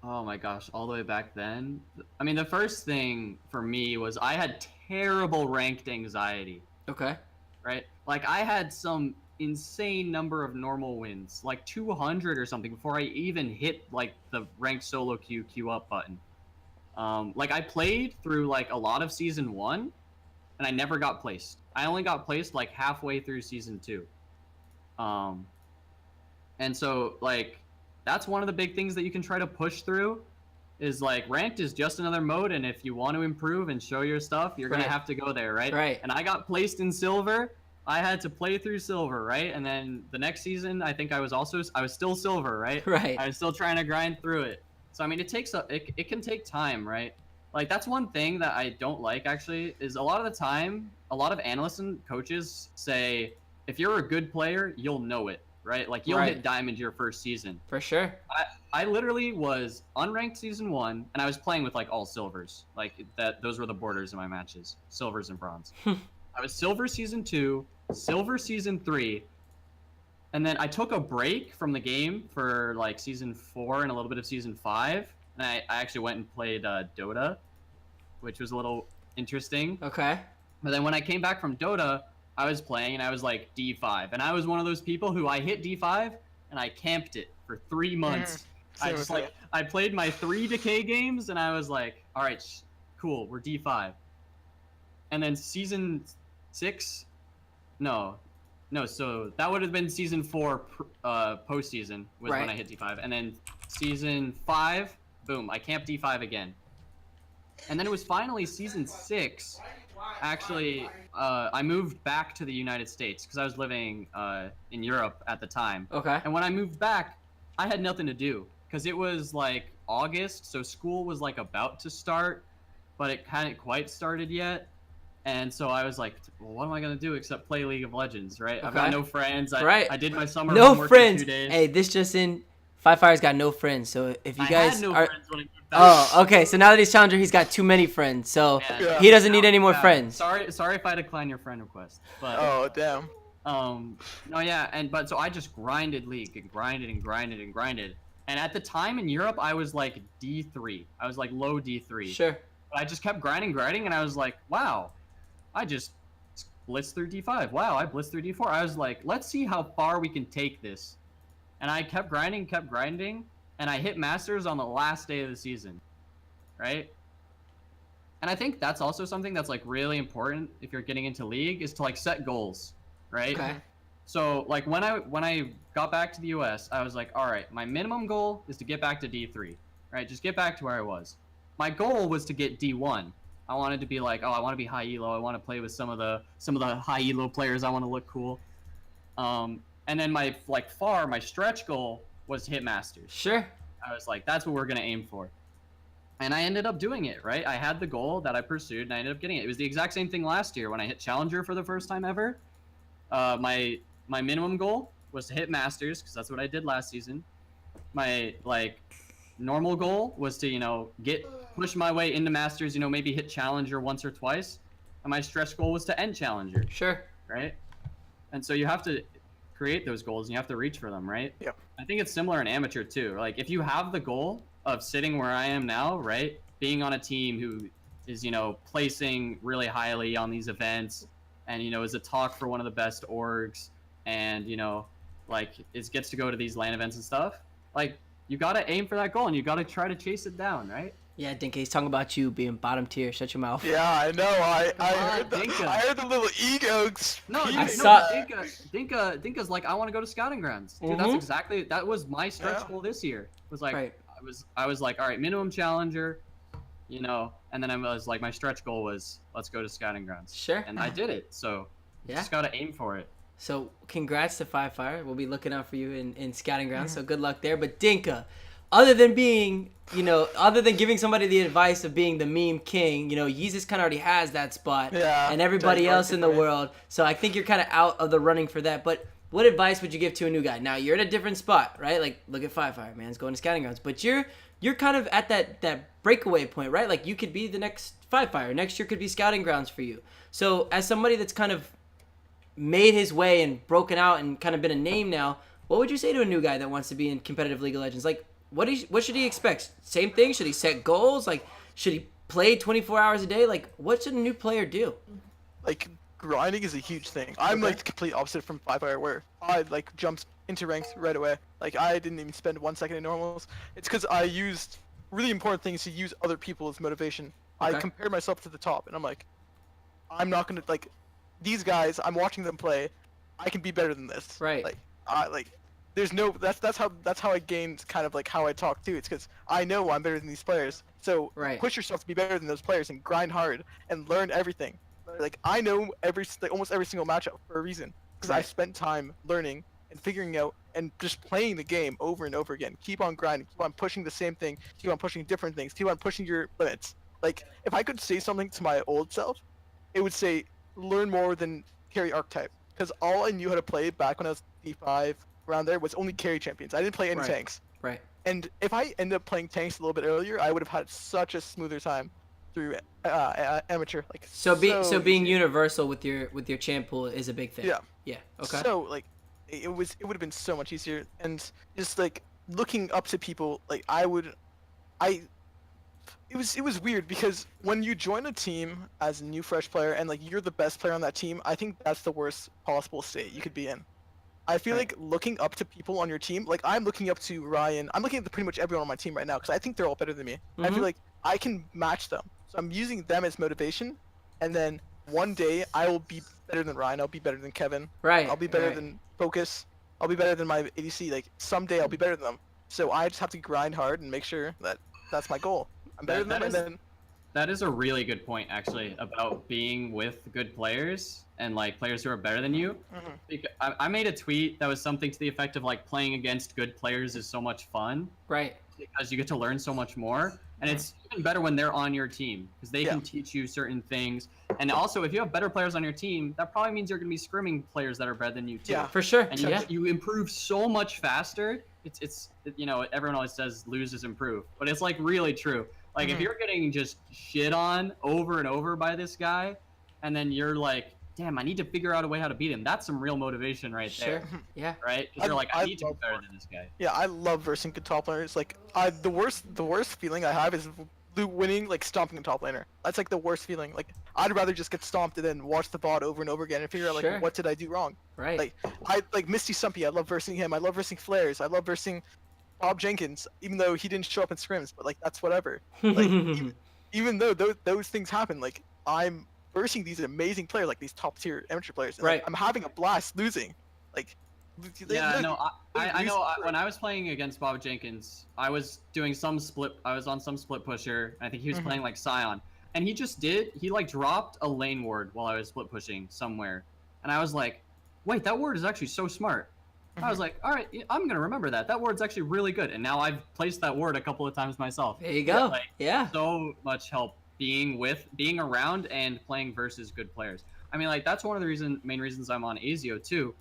oh my gosh, all the way back then. I mean, the first thing for me was I had terrible ranked anxiety. Okay. Right? Like I had some insane number of normal wins, like 200 or something, before I even hit like the ranked solo queue up button. Like I played through like a lot of season 1 and I never got placed. I only got placed like halfway through season 2. And so like that's one of the big things that you can try to push through is like ranked is just another mode, and if you want to improve and show your stuff, you're gonna have to go there, right? Right. And I got placed in silver. I had to play through silver, right? And then the next season, I think I was still silver, right? Right. I was still trying to grind through it. So I mean, it can take time, right? Like that's one thing that I don't like actually is a lot of the time, a lot of analysts and coaches say if you're a good player, you'll know it, right? Like you'll hit diamond your first season. For sure. I literally was unranked season 1 and I was playing with like all silvers. Like those were the borders in my matches, silvers and bronze. I was silver season 2, silver season 3, and then I took a break from the game for like season 4 and a little bit of season 5, and I actually went and played Dota, which was a little interesting. Okay. But then when I came back from Dota, I was playing and I was like D5, and I was one of those people who I hit D5 and I camped it for 3 months. I played my 3 decay games and I was like, all right, cool, we're D5. And then season 6, so that would have been season 4 postseason was when I hit D5, and then season 5, boom, I camped D5 again. And then it was finally season 6. Actually, I moved back to the United States because I was living in Europe at the time. Okay. And when I moved back, I had nothing to do because it was like August, so school was like about to start, but it hadn't quite started yet. And so I was like, well, what am I going to do except play League of Legends, right? I've got no friends. I did my summer homework in 2 days. Hey, this just in, Fire's got no friends. So if you I guys had no are... friends when I moved back. Oh, okay. So now that he's Challenger, he's got too many friends. So he doesn't need any more friends. Sorry if I decline your friend request. But Oh, damn. no, yeah, but so I just grinded League and grinded and grinded and grinded. And at the time in Europe, I was like D3. I was like low D3. Sure. But I just kept grinding, and I was like, wow, I just blitzed through D5. Wow, I blitzed through D4. I was like, let's see how far we can take this. And I kept grinding, and I hit Masters on the last day of the season, right? And I think that's also something that's like really important if you're getting into League is to like set goals, right? Okay. So like when I got back to the US, I was like, all right, my minimum goal is to get back to D3, right? Just get back to where I was. My goal was to get D1. I wanted to be like, oh, I want to be high elo. I want to play with some of the high elo players. I want to look cool. And then my stretch goal was to hit Masters. Sure. I was like, that's what we're gonna aim for. And I ended up doing it, right? I had the goal that I pursued, and I ended up getting it. It was the exact same thing last year when I hit Challenger for the first time ever. My minimum goal was to hit Masters, because that's what I did last season. My, normal goal was to, push my way into Masters, maybe hit Challenger once or twice. And my stretch goal was to end Challenger. Sure. Right? And so you have to create those goals, and you have to reach for them, right? Yep. I think it's similar in amateur, too. Like, if you have the goal of sitting where I am now, right? Being on a team who is, placing really highly on these events and, is a talk for one of the best orgs and, it gets to go to these LAN events and stuff. Like, you got to aim for that goal and you got to try to chase it down, right? Yeah, Dinka, he's talking about you being bottom tier. Shut your mouth. Yeah, I know. I on, Dinka. heard the little ego. No, speak. I no, saw- Dinka's like, I want to go to scouting grounds. Dude, that was my stretch goal this year. It was like, Right. I was like, all right, minimum Challenger, and then I was like, my stretch goal was, let's go to scouting grounds. Sure. And I did it. So you Yeah. just got to aim for it. So congrats to Five Fire. We'll be looking out for you in scouting grounds. So good luck there. But Dinka, other than giving somebody the advice of being the meme king, Yeezus kind of already has that spot. Yeah, And everybody Dinka, else in the right. world. So I think you're kind of out of the running for that. But what advice would you give to a new guy? Now you're at a different spot, right? Like look at Five Fire, man's going to scouting grounds. But you're kind of at that breakaway point, right? Like you could be the next Five Fire. Next year could be scouting grounds for you. So as somebody that's kind of made his way and broken out and kind of been a name now, what would you say to a new guy that wants to be in competitive League of Legends? Like, what should he expect? Same thing? Should he set goals? Like, should he play 24 hours a day? Like, what should a new player do? Like grinding is a huge thing. I'm like the complete opposite from Five Fire, where I jumped into ranks right away. Like I didn't even spend 1 second in normals. It's because I used really important things to use other people as motivation. I Okay. compared myself to the top, and I'm like, I'm not gonna these guys. I'm watching them play. I can be better than this. Right. There's no. That's how I gained kind of how I talk too. It's because I know I'm better than these players. So Right. push yourself to be better than those players and grind hard and learn everything. Like I know almost every single matchup for a reason because I Right. spent time learning and figuring out and just playing the game over and over again. Keep on grinding. Keep on pushing the same thing. Keep on pushing different things. Keep on pushing your limits. Like if I could say something to my old self, it would say learn more than carry archetype. Because all I knew how to play back when I was D5 around there was only carry champions. I didn't play any Right. tanks. Right. And if I ended up playing tanks a little bit earlier, I would have had such a smoother time through amateur. So being easy. universal with your champ pool is a big thing. Yeah. Yeah. Okay. So it would have been so much easier, and just looking up to people, it was weird because when you join a team as a new fresh player and you're the best player on that team, I think that's the worst possible state you could be in. I feel Right. like looking up to people on your team, I'm looking up to Ryan. I'm looking up to pretty much everyone on my team right now because I think they're all better than me. I Mhm. feel like I can match them. So I'm using them as motivation, and then one day I will be better than Ryan. I'll be better than Kevin. Right. I'll be better right. than Focus. I'll be better than my ADC. Someday I'll be better than them. So I just have to grind hard and make sure that that's my goal. I'm better than them, and then That is a really good point, actually, about being with good players and players who are better than you. I made a tweet that was something to the effect of playing against good players is so much fun Right. because you get to learn so much more, and it's even better when they're on your team because they can teach you certain things. And also, if you have better players on your team, that probably means you're going to be scrimming players that are better than you too. Yeah. For sure. And Yeah. you improve so much faster. It's everyone always says lose is improve, but it's really true. If you're getting just shit on over and over by this guy, and then you're like, damn, I need to figure out a way how to beat him. That's some real motivation right Sure. there, Yeah. right? Because you're like, I need to be love better than this guy. yeah, I love versing good top players. The worst feeling I have is winning, like stomping the top laner. That's like the worst feeling. Like I'd rather just get stomped and then watch the bot over and over again and figure out like Sure. what did I do wrong. Right. Like I like Misty Stumpy. I love versing him. I love versing Flares. I love versing Bob Jenkins, even though he didn't show up in scrims. But like that's whatever. Like even though those things happen, like I'm versing these amazing players, like these top tier amateur players. And, like, Right. I'm having a blast losing. Like. Yeah, no, I know. lose- When I was playing against Bob Jenkins, I was doing some split. I was on some split pusher. I think he was playing like Scion, and he like dropped a lane ward while I was split pushing somewhere, and I was like, wait, that ward is actually so smart. I was like, all right, I'm gonna remember that. That ward's actually really good, and now I've placed that ward a couple of times myself. There you go. Like, Yeah. so much help being around and playing versus good players. I mean, like that's one of the main reasons I'm on Azio too.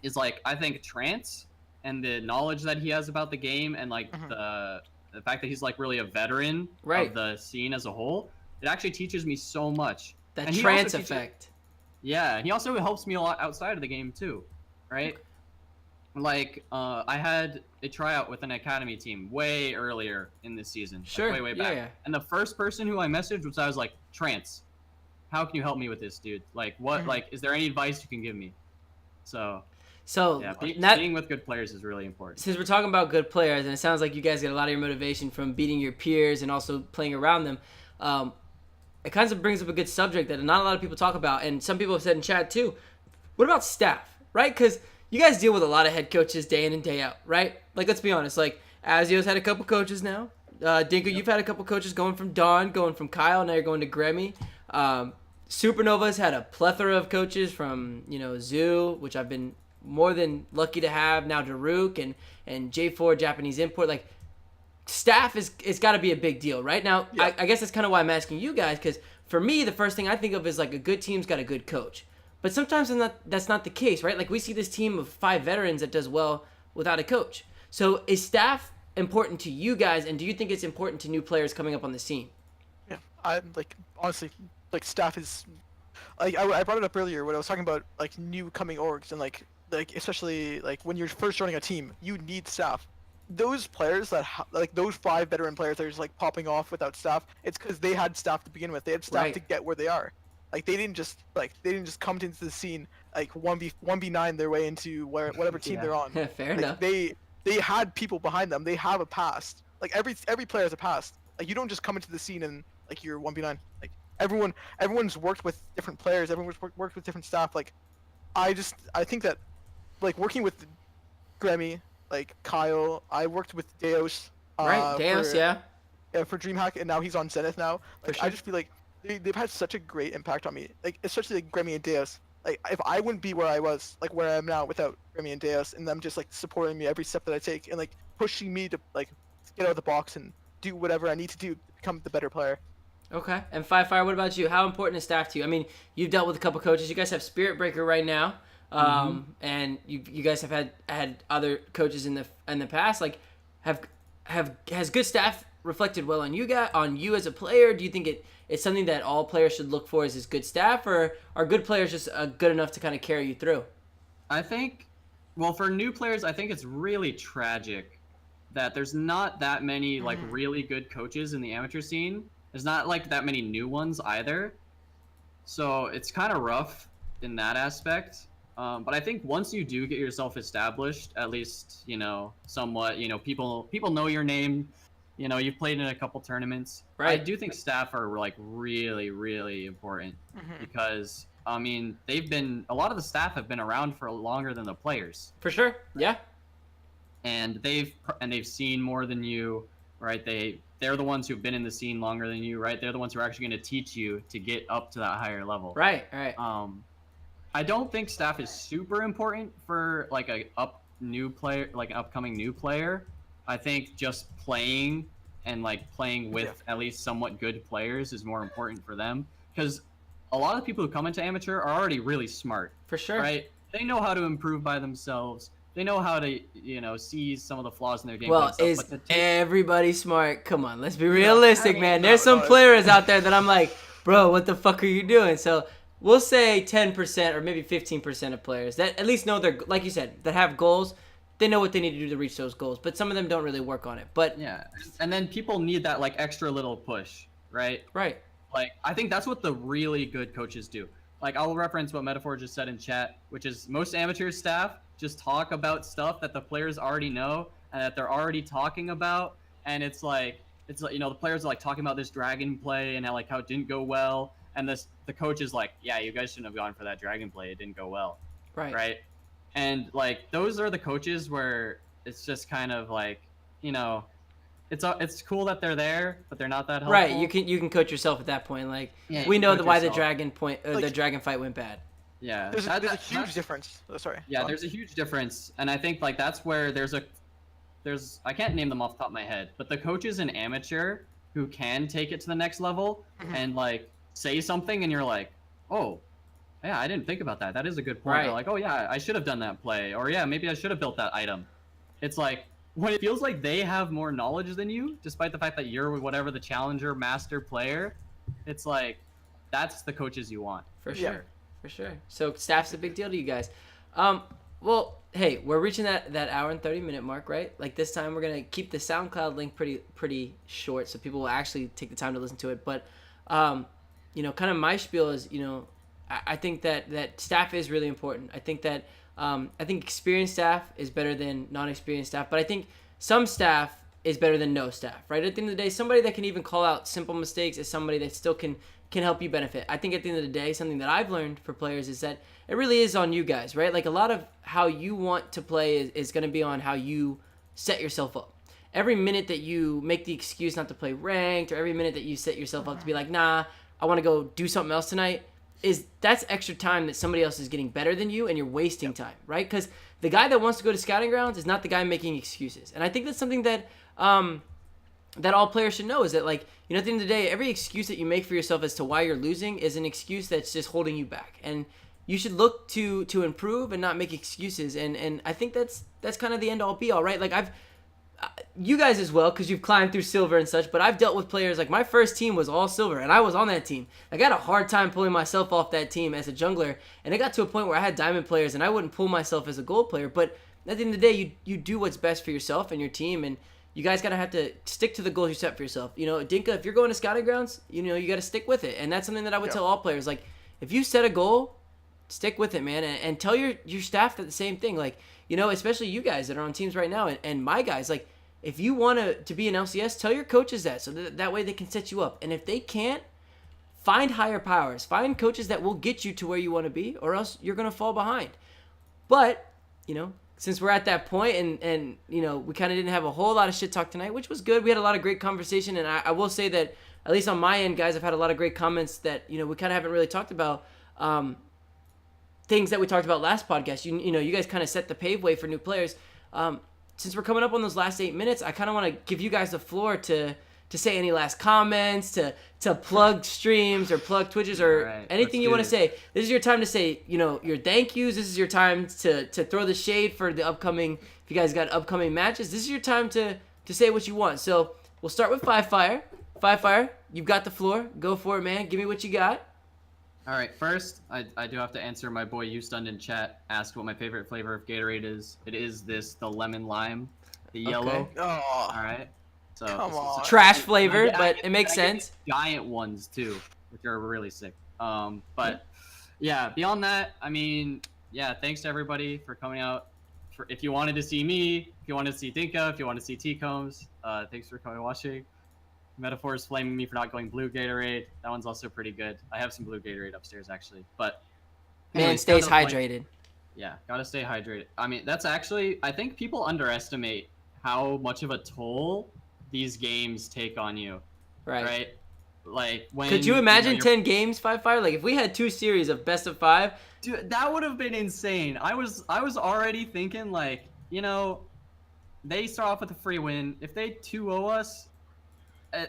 Is like I think Trance and the knowledge that he has about the game and like the fact that he's like really a veteran Right. of the scene as a whole, it actually teaches me so much. That And he trance also teaches- effect. Yeah, and he also helps me a lot outside of the game too, right? Like I had a tryout with an academy team way earlier in this season, like, Sure. way back. Yeah. And the first person who I messaged I was like, Trance, how can you help me with this, dude? Like what? Like, is there any advice you can give me? So So yeah, that, being with good players is really important. since we're talking about good players, and it sounds like you guys get a lot of your motivation from beating your peers and also playing around them, it kind of brings up a good subject that not a lot of people talk about, and some people have said in chat too. What about staff, right? Because you guys deal with a lot of head coaches day in and day out, right? Like, let's be honest. Like, Azio's had a couple coaches now. Dinka, you've had a couple coaches going from Don, going from Kyle, now you're going to Grammy. Supernova's had a plethora of coaches from, Zoo, which I've been more than lucky to have, now Daruk and J4 Japanese import. Like, staff is got to be a big deal right now. Yeah. I guess that's kind of why I'm asking you guys, because for me the first thing I think of is like a good team's got a good coach, but sometimes that's not the case, right? Like we see this team of 5 veterans that does well without a coach. So is staff important to you guys, and do you think it's important to new players coming up on the scene? Yeah, I like honestly like staff is like I brought it up earlier when I was talking about like new coming orgs and like especially like when you're first joining a team, you need staff. Those players that like those 5 veteran players that are just like popping off without staff, it's because they had staff to begin with. They had staff Right. to get where they are. Like they didn't just come into the scene like 1v9 their way into whatever team Yeah. they're on. Fair Like, enough. they had people behind them. They have a past. Like every player has a past. Like you don't just come into the scene and like you're 1v9. Like everyone's worked with different players. Everyone's worked with different staff. Like I think that like working with Grammy, like Kyle, I worked with Deos. Right, Deus, for, yeah. Yeah, for DreamHack, and now he's on Zenith now. Like sure. I just feel like they've had such a great impact on me. Like especially like Grammy and Deus. Like if I wouldn't be where I was, like where I am now, without Grammy and Deus, and them just like supporting me every step that I take, and like pushing me to like get out of the box and do whatever I need to do to become the better player. Okay. And Five Fire, what about you? How important is staff to you? I mean, you've dealt with a couple coaches. You guys have Spirit Breaker right now, and you guys have had other coaches in the past. Like, has good staff reflected well on you as a player? Do you think it's something that all players should look for is good staff, or are good players just good enough to kind of carry you through? I think, well, for new players, I think it's really tragic that there's not that many like really good coaches in the amateur scene. There's not like that many new ones either. So it's kind of rough in that aspect. But I think once you do get yourself established, at least, somewhat, people know your name, you've played in a couple tournaments. Right. I do think staff are like really, really important because, I mean, a lot of the staff have been around for longer than the players. For sure. Yeah. And they've seen more than you, right? They're the ones who've been in the scene longer than you, right? They're the ones who are actually going to teach you to get up to that higher level. Right. I don't think staff is super important for like an upcoming new player. I think just playing and like playing with at least somewhat good players is more important for them, because a lot of people who come into amateur are already really smart. For sure. Right? They know how to improve by themselves. They know how to, see some of the flaws in their game. Well, is everybody smart? Come on, let's be realistic, man. There's some players out there that I'm like, bro, what the fuck are you doing? So we'll say 10% or maybe 15% of players that at least know like you said, that have goals, they know what they need to do to reach those goals. But some of them don't really work on it. But Yeah, and then people need that like extra little push, right? right. Like, I think that's what the really good coaches do. Like, I'll reference what Metaphor just said in chat, which is most amateur staff just talk about stuff that the players already know and that they're already talking about. And it's like, the players are like talking about this dragon play and how it didn't go well. And the coach is like, yeah, you guys shouldn't have gone for that dragon play. It didn't go well. Right. Right. And like, those are the coaches where it's just kind of like, it's cool that they're there, but they're not that helpful. Right, you can coach yourself at that point. Like we know why the dragon the dragon fight went bad. Yeah, there's a huge difference. Oh, sorry. Yeah, there's a huge difference, and I think like that's where there's I can't name them off the top of my head, but the coaches in amateur who can take it to the next level and like say something, and you're like, oh, yeah, I didn't think about that. That is a good point. Right. Or like, oh yeah, I should have done that play, or yeah, maybe I should have built that item. It's like, when it feels like they have more knowledge than you, despite the fact that you're whatever the challenger master player, it's like, that's the coaches you want. For sure. For sure. So staff's a big deal to you guys. Well, hey, we're reaching that hour and 30-minute mark, right? Like this time we're gonna keep the SoundCloud link pretty short, so people will actually take the time to listen to it. But kind of my spiel is, I think that staff is really important. I think that I think experienced staff is better than non-experienced staff, but I think some staff is better than no staff, right? At the end of the day, somebody that can even call out simple mistakes is somebody that still can help you benefit. I think at the end of the day, something that I've learned for players is that it really is on you guys, right? Like a lot of how you want to play is going to be on how you set yourself up. Every minute that you make the excuse not to play ranked, or every minute that you set yourself up to be like, nah, I want to go do something else tonight, that's extra time that somebody else is getting better than you, and you're wasting time, right? Because the guy that wants to go to scouting grounds is not the guy making excuses. And I think that's something that that all players should know, is that, like, at the end of the day, every excuse that you make for yourself as to why you're losing is an excuse that's just holding you back. And you should look to improve and not make excuses. And I think that's kind of the end all be all, right? Like you guys as well, because you've climbed through silver and such, but I've dealt with players, like my first team was all silver, and I was on that team. I got a hard time pulling myself off that team as a jungler, and it got to a point where I had diamond players, and I wouldn't pull myself as a gold player. But at the end of the day, you do what's best for yourself and your team, and you guys got to have to stick to the goals you set for yourself. Dinka, if you're going to scouting grounds, you got to stick with it, and that's something that I would tell all players. Like, if you set a goal, stick with it, man, and tell your staff that the same thing. Like, especially you guys that are on teams right now, and my guys, like, if you want to be an LCS, tell your coaches that, so that way they can set you up. And if they can't, find higher powers. Find coaches that will get you to where you want to be, or else you're going to fall behind. But, since we're at that point, and we kind of didn't have a whole lot of shit talk tonight, which was good. We had a lot of great conversation, and I will say that, at least on my end, guys, I've had a lot of great comments that, we kind of haven't really talked about. Things that we talked about last podcast. You guys kind of set the paveway for new players. Since we're coming up on those last 8 minutes, I kind of want to give you guys the floor to say any last comments, to plug streams or plug Twitches or anything you want to say. This is your time to say, your thank yous. This is your time to throw the shade for the upcoming, if you guys got upcoming matches. This is your time to say what you want. So we'll start with Five Fire. Five Fire, you've got the floor. Go for it, man. Give me what you got. All right, first, I do have to answer my boy Houston in chat, asked what my favorite flavor of Gatorade is. It is the lemon lime, the yellow. Oh, All right. So come on. Trash flavor, but it makes sense. Giant ones, too, which are really sick. But, yeah, beyond that, I mean, yeah, thanks to everybody for coming out. If you wanted to see me, if you wanted to see Dinka, if you want to see T-Combs, thanks for coming and watching. Metaphor's flaming me for not going blue Gatorade. That one's also pretty good. I have some blue Gatorade upstairs, actually. But man, stays hydrated. Yeah, gotta stay hydrated. I mean, that's actually, I think people underestimate how much of a toll these games take on you. Right? Like, when... Could you imagine 10 games, Five Fire? Like, if we had 2 series of best of 5... Dude, that would have been insane. I was already thinking, like, they start off with a free win. If they 2-0 us...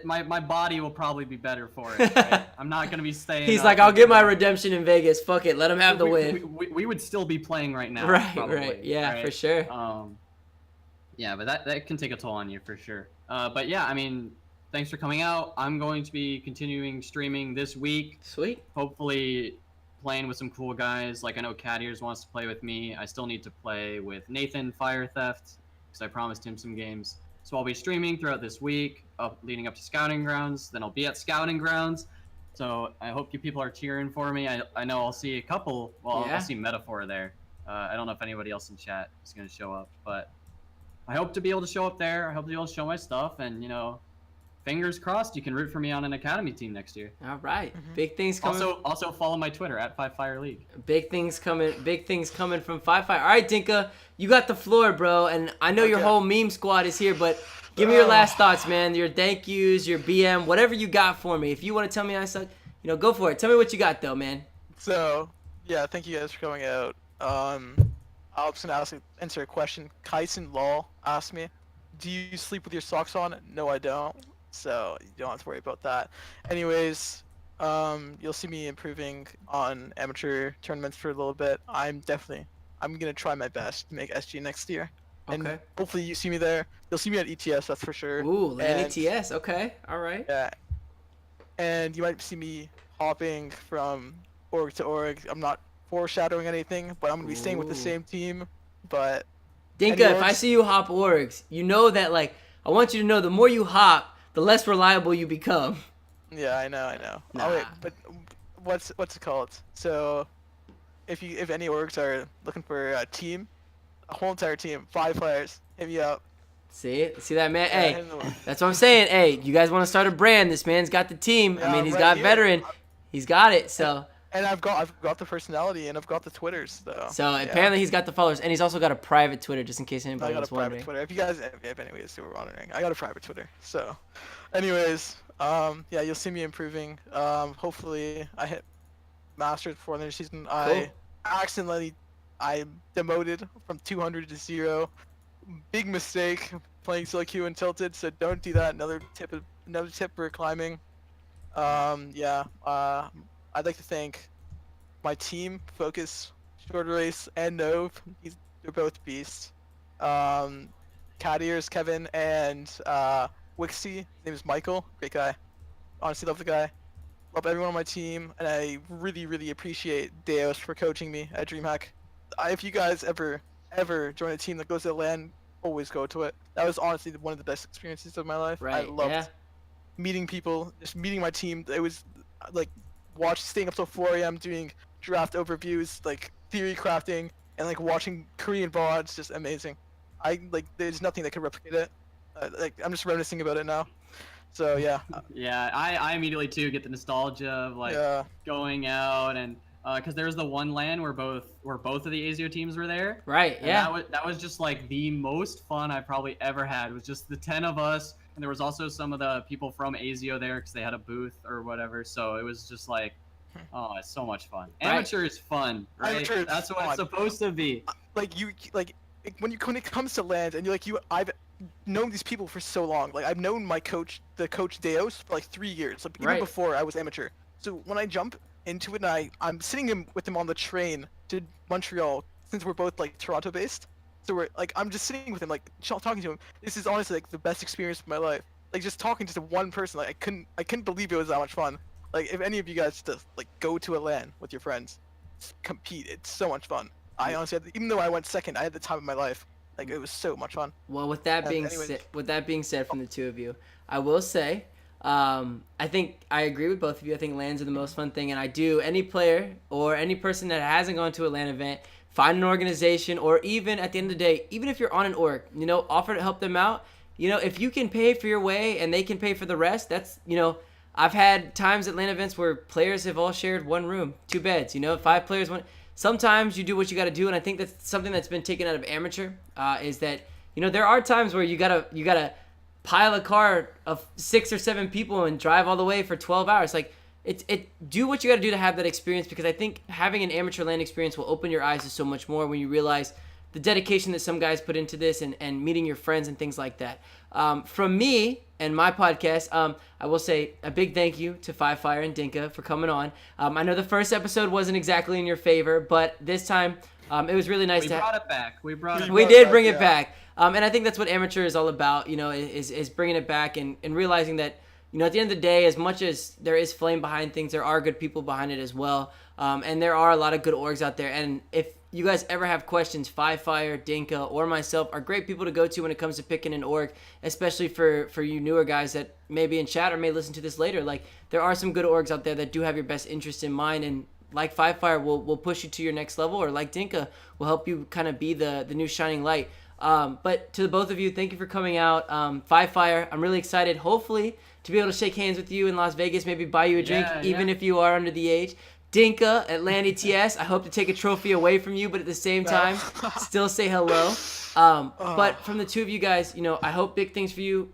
My body will probably be better for it. Right? I'm not going to be staying. He's like, I'll get my redemption in Vegas. Fuck it. Let him have the win. We would still be playing right now. Right, probably, right. Yeah, right? for sure. Yeah, but that can take a toll on you for sure. But yeah, I mean, thanks for coming out. I'm going to be continuing streaming this week. Sweet. Hopefully playing with some cool guys. Like I know Cat Ears wants to play with me. I still need to play with Nathan Fire Theft because I promised him some games. So I'll be streaming throughout this week, leading up to Scouting Grounds. Then I'll be at Scouting Grounds. So I hope you people are cheering for me. I know I'll see a couple. Well, Yeah. I'll see Metaphor there. I don't know if anybody else in chat is going to show up, but I hope to be able to show up there. I hope to be able to show my stuff, and fingers crossed you can root for me on an academy team next year. All right. Big things coming. Also follow my Twitter at 5FireLeague. Big things coming. Big things coming from 5-5. All right, Dinka, you got the floor, bro. And I know your whole meme squad is here, but give me your last thoughts, man. Your thank yous, your BM, whatever you got for me. If you want to tell me I suck, go for it. Tell me what you got, though, man. So, yeah, thank you guys for coming out. I was gonna answer a question. Kyson Law asked me, "Do you sleep with your socks on?" No, I don't. So you don't have to worry about that. Anyways, you'll see me improving on amateur tournaments for a little bit. I'm gonna try my best to make SG next year. And Okay. hopefully you see me there. You'll see me at ETS, that's for sure. Ooh, LAN And- ETS. Okay. All right. Yeah. And you might see me hopping from org to org. I'm not foreshadowing anything, but I'm gonna be staying with the Ooh. same team. But Dinka, Any if I orgs? see you hop orgs, you know that, I want you to know the more you hop, the less reliable you become. yeah, I know. Nah. Oh wait, but what's it called? So if any orgs are looking for a team, a whole entire team, 5 players, hit me up. See that, man? Yeah, Hey, hit them up. that's what I'm saying. Hey, you guys want to start a brand? This man's got the team. I Yeah, mean, he's right got here. veteran. He's got it. So And I've got the personality and I've got the Twitters though. Yeah. apparently he's got the followers, and he's also got a private Twitter, just in case I anybody got a was private wondering. Twitter. If anyways who were wondering, I got a private Twitter. So, anyways, yeah, you'll see me improving. Hopefully I hit Masters before the end of the season. I demoted from 200 to 0. Big mistake playing solo queue and tilted. So don't do that. Another tip for climbing. I'd like to thank my team, Focus, Short Race, and Nove. They're both beasts. Cat Ears, Kevin, and Wixie. His name is Michael. Great guy. Honestly, love the guy. Love everyone on my team, and I really, really appreciate Deos for coaching me at DreamHack. If you guys ever join a team that goes to LAN, always go to it. That was honestly one of the best experiences of my life. Right. I loved Yeah. meeting people, just meeting my team. It was like staying up till 4 a.m. doing draft overviews, like theory crafting, and like watching Korean VODs. Just amazing. There's nothing that could replicate it. I'm just reminiscing about it now. So yeah. Yeah, I immediately too get the nostalgia of Yeah. going out, and because there was the one LAN where both of the ASIO teams were there. Right. And Yeah. that was just like the most fun I probably ever had. It was just the 10 of us, and there was also some of the people from ASIO there because they had a booth or whatever. So it was just like, oh, it's so much fun. Right. Amateur is fun, right? Amateur is That's what fun. it's supposed to be. When it comes to LANs and I've known these people for so long. Like I've known the coach Deos for like 3 years, like, even Right. before I was amateur. So when I jump into it and I'm sitting with him on the train to Montreal, since we're both like Toronto based. So I'm just sitting with him, like talking to him. This is honestly like the best experience of my life. Like just talking to one person, like I couldn't believe it was that much fun. Like if any of you guys just go to a LAN with your friends, compete, it's so much fun. I honestly, even though I went second, I had the time of my life. Like it was so much fun. Well, with that being said, from the two of you, I will say, I think I agree with both of you. I think LANs are the most fun thing, and any player or any person that hasn't gone to a LAN event, find an organization, or even at the end of the day, even if you're on an org, offer to help them out. If you can pay for your way and they can pay for the rest, that's, I've had times at LAN events where players have all shared one room, 2 beds, 5 players, one. Sometimes you do what you got to do, and I think that's something that's been taken out of amateur, is that, there are times where you gotta pile a car of 6 or 7 people and drive all the way for 12 hours. Like, do what you got to do to have that experience, because I think having an amateur LAN experience will open your eyes to so much more when you realize the dedication that some guys put into this, and meeting your friends and things like that. From me and my podcast, I will say a big thank you to 5Fire and Dinka for coming on. I know the first episode wasn't exactly in your favor, but this time it was really nice We to brought it back. We brought it we back. did bring it yeah. back. And I think that's what amateur is all about, is bringing it back and realizing that, at the end of the day, as much as there is flame behind things, there are good people behind it as well. And there are a lot of good orgs out there. And if you guys ever have questions, Fire, Dinka, or myself are great people to go to when it comes to picking an org, especially for you newer guys that may be in chat or may listen to this later. Like, there are some good orgs out there that do have your best interest in mind, and like Fire will push you to your next level, or like Dinka will help you kind of be the new shining light. But to the both of you, thank you for coming out. Fire, I'm really excited, hopefully, to be able to shake hands with you in Las Vegas, maybe buy you a drink, even if you are under the age. Dinka at Landy TS, I hope to take a trophy away from you, but at the same time, still say hello. But from the two of you guys, I hope big things for you.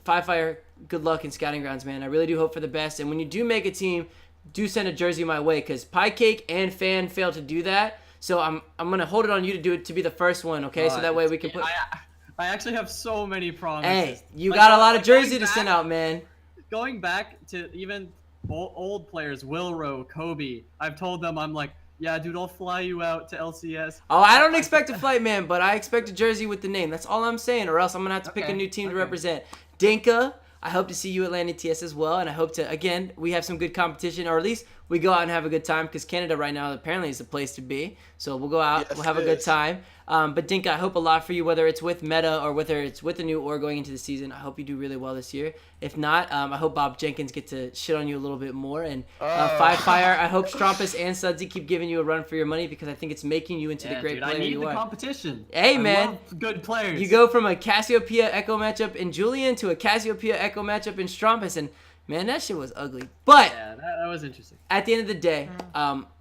Fire, good luck in scouting grounds, man. I really do hope for the best. And when you do make a team, do send a jersey my way, because Pie Cake and Fan failed to do that. So I'm gonna hold it on you to do it, to be the first one, okay? So that way we can put. I actually have so many promises. Hey, you got a lot of jersey to send out, man. Going back to even old players, Wilro, Kobe, I've told them, I'm like, yeah, dude, I'll fly you out to LCS. Oh, I don't expect a flight, man, but I expect a jersey with the name. That's all I'm saying, or else I'm gonna have to pick a new team to represent. Dinka, I hope to see you at Landing TS as well, and I hope to, again, we have some good competition, or at least we go out and have a good time, because Canada right now apparently is the place to be. So we'll go out, we'll have a good time. But Dinka, I hope a lot for you, whether it's with Meta or whether it's with the new org going into the season. I hope you do really well this year. If not, I hope Bob Jenkins get to shit on you a little bit more. And Fire, I hope Strumpus and Sudsy keep giving you a run for your money, because I think it's making you into the great player you are. I need the competition. Hey, man. I love good players. You go from a Cassiopeia Echo matchup in Julian to a Cassiopeia Echo matchup in Strumpus, and man, that shit was ugly. But yeah, that was interesting. At the end of the day,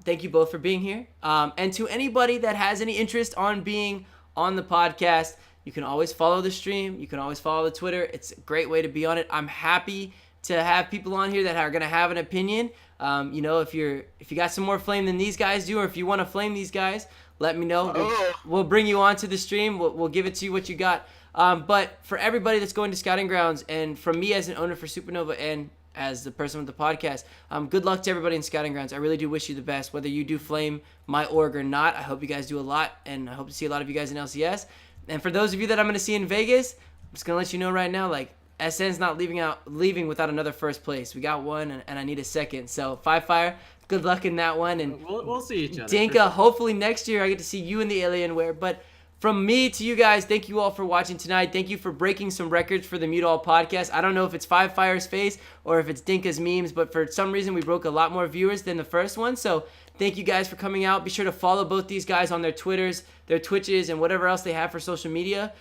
thank you both for being here. And to anybody that has any interest on being on the podcast, you can always follow the stream. You can always follow the Twitter. It's a great way to be on it. I'm happy to have people on here that are going to have an opinion. If you got some more flame than these guys do, or if you want to flame these guys, let me know. We'll bring you onto the stream. We'll give it to you what you got. But for everybody that's going to Scouting Grounds, and from me as an owner for Supernova and as the person with the podcast, good luck to everybody in Scouting Grounds. I really do wish you the best, whether you do flame my org or not. I hope you guys do a lot, and I hope to see a lot of you guys in LCS. And for those of you that I'm going to see in Vegas, I'm just going to let you know right now, like, SN's not leaving without another first place. We got one, and I need a second. So, Fire, good luck in that one. And we'll see each other. Dinka, hopefully next year I get to see you in the Alienware. But from me to you guys, thank you all for watching tonight. Thank you for breaking some records for the Mute All podcast. I don't know if it's Fire's face or if it's Dinka's memes, but for some reason we broke a lot more viewers than the first one. So thank you guys for coming out. Be sure to follow both these guys on their Twitters, their Twitches, and whatever else they have for social media.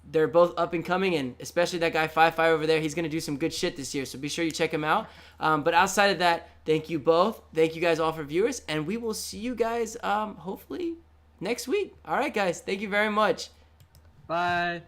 They're both up and coming, and especially that guy Fire over there. He's going to do some good shit this year, so be sure you check him out. But outside of that, thank you both. Thank you guys all for viewers, and we will see you guys hopefully next week. All right, guys. Thank you very much. Bye.